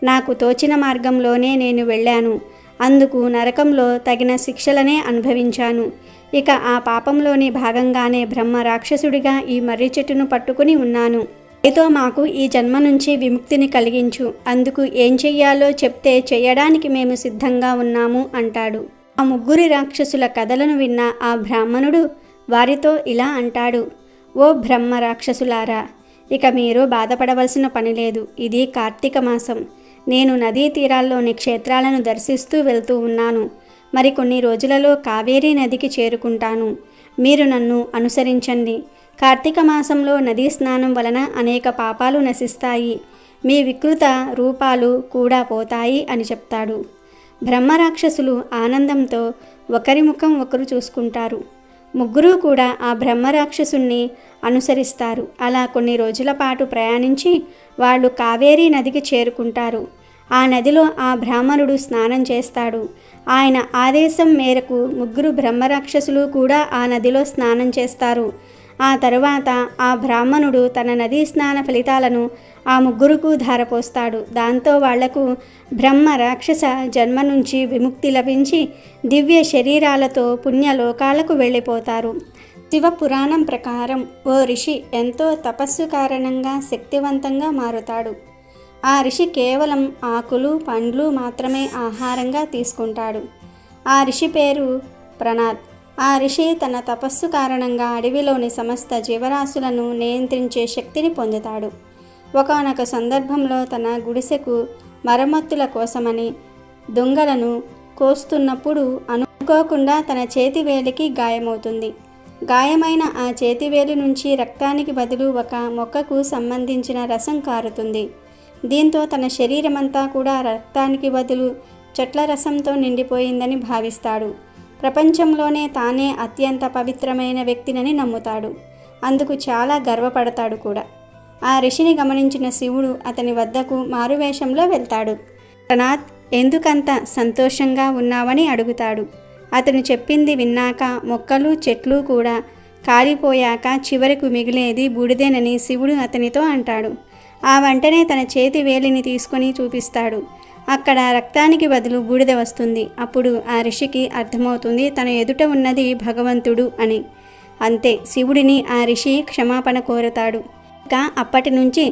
నాకు తోచిన మార్గంలోనే నేను వెళ్ళాను. అందుకు నరకంలో తగిన శిక్షలనే అనుభవించాను. ఇక ఆ పాపంలోని భాగంగానే బ్రహ్మ రాక్షసుడిగా ఈ మర్రి చెట్టును పట్టుకుని ఉన్నాను. అయితే మాకు ఈ జన్మ నుంచి విముక్తిని కలిగించు. అందుకు ఏం చెయ్యాలో చెప్తే చేయడానికి మేము సిద్ధంగా ఉన్నాము అంటాడు. ఆ ముగ్గురి రాక్షసుల కథలను విన్న ఆ బ్రాహ్మణుడు వారితో ఇలా అంటాడు. ఓ బ్రహ్మ రాక్షసులారా, ఇక మీరు బాధపడవలసిన పని లేదు. ఇది కార్తీక మాసం. నేను నదీ తీరాల్లోని క్షేత్రాలను దర్శిస్తూ వెళ్తూ ఉన్నాను. మరికొన్ని రోజులలో కావేరీ నదికి చేరుకుంటాను. మీరు నన్ను అనుసరించండి. కార్తీక మాసంలో నదీ స్నానం వలన అనేక పాపాలు నశిస్తాయి. మీ వికృత రూపాలు కూడా పోతాయి అని చెప్తాడు. బ్రహ్మరాక్షసులు ఆనందంతో ఒకరి ముఖం ఒకరు చూసుకుంటారు. ముగ్గురు కూడా ఆ బ్రహ్మరాక్షసుణ్ణి అనుసరిస్తారు. అలా కొన్ని రోజుల పాటు ప్రయాణించి వాళ్ళు కావేరీ నదికి చేరుకుంటారు. ఆ నదిలో ఆ బ్రాహ్మణుడు స్నానం చేస్తాడు. ఆయన ఆదేశం మేరకు ముగ్గురు బ్రహ్మరాక్షసులు కూడా ఆ నదిలో స్నానం చేస్తారు. ఆ తరువాత ఆ బ్రాహ్మణుడు తన నదీ స్నాన ఫలితాలను ఆ ముగ్గురుకు ధారపోస్తాడు. దాంతో వాళ్లకు బ్రహ్మ రాక్షస జన్మ నుంచి విముక్తి లభించి దివ్య శరీరాలతో పుణ్యలోకాలకు వెళ్ళిపోతారు. శివపురాణం ప్రకారం ఓ ఋషి ఎంతో తపస్సు కారణంగా శక్తివంతంగా మారుతాడు. ఆ ఋషి కేవలం ఆకులు పండ్లు మాత్రమే ఆహారంగా తీసుకుంటాడు. ఆ ఋషి పేరు ప్రణాద్. ఆ ఋషి తన తపస్సు కారణంగా అడవిలోని సమస్త జీవరాశులను నియంత్రించే శక్తిని పొందుతాడు. ఒకానొక సందర్భంలో తన గుడిసెకు మరమ్మతుల కోసమని దొంగలను కోస్తున్నప్పుడు అనుకోకుండా తన చేతివేలికి గాయమవుతుంది. గాయమైన ఆ చేతివేలు నుంచి రక్తానికి బదులు ఒక మొక్కకు సంబంధించిన రసం కారుతుంది. దీంతో తన శరీరమంతా కూడా రక్తానికి బదులు చెట్ల రసంతో నిండిపోయిందని భావిస్తాడు. ప్రపంచంలోనే తానే అత్యంత పవిత్రమైన వ్యక్తినని నమ్ముతాడు. అందుకు చాలా గర్వపడతాడు కూడా. ఆ ఋషిని గమనించిన శివుడు అతని వద్దకు మారువేషంలో వెళ్తాడు. ప్రణాద్, ఎందుకంత సంతోషంగా ఉన్నావని అడుగుతాడు. అతను చెప్పింది విన్నాక మొక్కలు చెట్లు కూడా కాలిపోయాక చివరకు మిగిలేది బూడిదేనని శివుడు అతనితో అంటాడు. ఆ వెంటనే తన చేతి వేలిని తీసుకొని చూపిస్తాడు. అక్కడ రక్తానికి బదులు బూడిద వస్తుంది. అప్పుడు ఆ ఋషికి అర్థమవుతుంది తన ఎదుట ఉన్నది భగవంతుడు అని. అంతే, శివుడిని ఆ ఋషి క్షమాపణ కోరుతాడు. ఇక అప్పటి నుంచి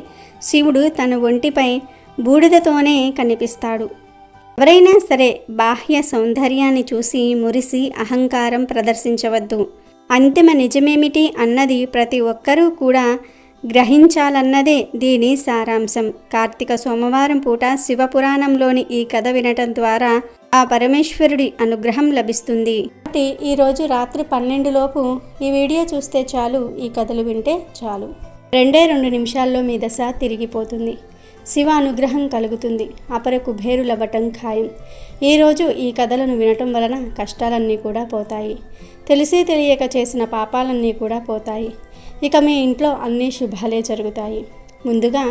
శివుడు తన ఒంటిపై బూడిదతోనే కనిపిస్తాడు. ఎవరైనా సరే బాహ్య సౌందర్యాన్ని చూసి మురిసి అహంకారం ప్రదర్శించవద్దు. అంతిమ నిజమేమిటి అన్నది ప్రతి ఒక్కరూ కూడా గ్రహించాలన్నదే దీని సారాంశం. కార్తీక సోమవారం పూట శివపురాణంలోని ఈ కథ వినటం ద్వారా ఆ పరమేశ్వరుడి అనుగ్రహం లభిస్తుంది. కాబట్టి ఈరోజు రాత్రి 12 లోపు ఈ వీడియో చూస్తే చాలు, ఈ కథలు వింటే చాలు. 2 నిమిషాల్లో మీ దశ తిరిగిపోతుంది. శివ అనుగ్రహం కలుగుతుంది. అపర కుబేరులవ్వటం ఖాయం. ఈరోజు ఈ కథలను వినటం వలన కష్టాలన్నీ కూడా పోతాయి. తెలిసి తెలియక చేసిన పాపాలన్నీ కూడా పోతాయి. ఇక మీ ఇంట్లో అన్ని శుభాలే జరుగుతాయి. ముందుగా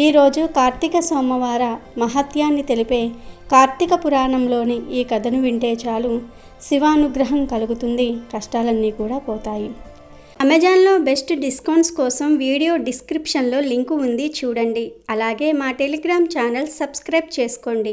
ఈరోజు కార్తీక సోమవార మహత్యాన్ని తెలిపే కార్తీక పురాణంలోని ఈ కథను వింటే చాలు, శివానుగ్రహం కలుగుతుంది, కష్టాలన్నీ కూడా పోతాయి. అమెజాన్లో బెస్ట్ డిస్కౌంట్స్ కోసం వీడియో డిస్క్రిప్షన్లో లింకు ఉంది, చూడండి. అలాగే మా టెలిగ్రామ్ ఛానల్ సబ్స్క్రైబ్ చేసుకోండి.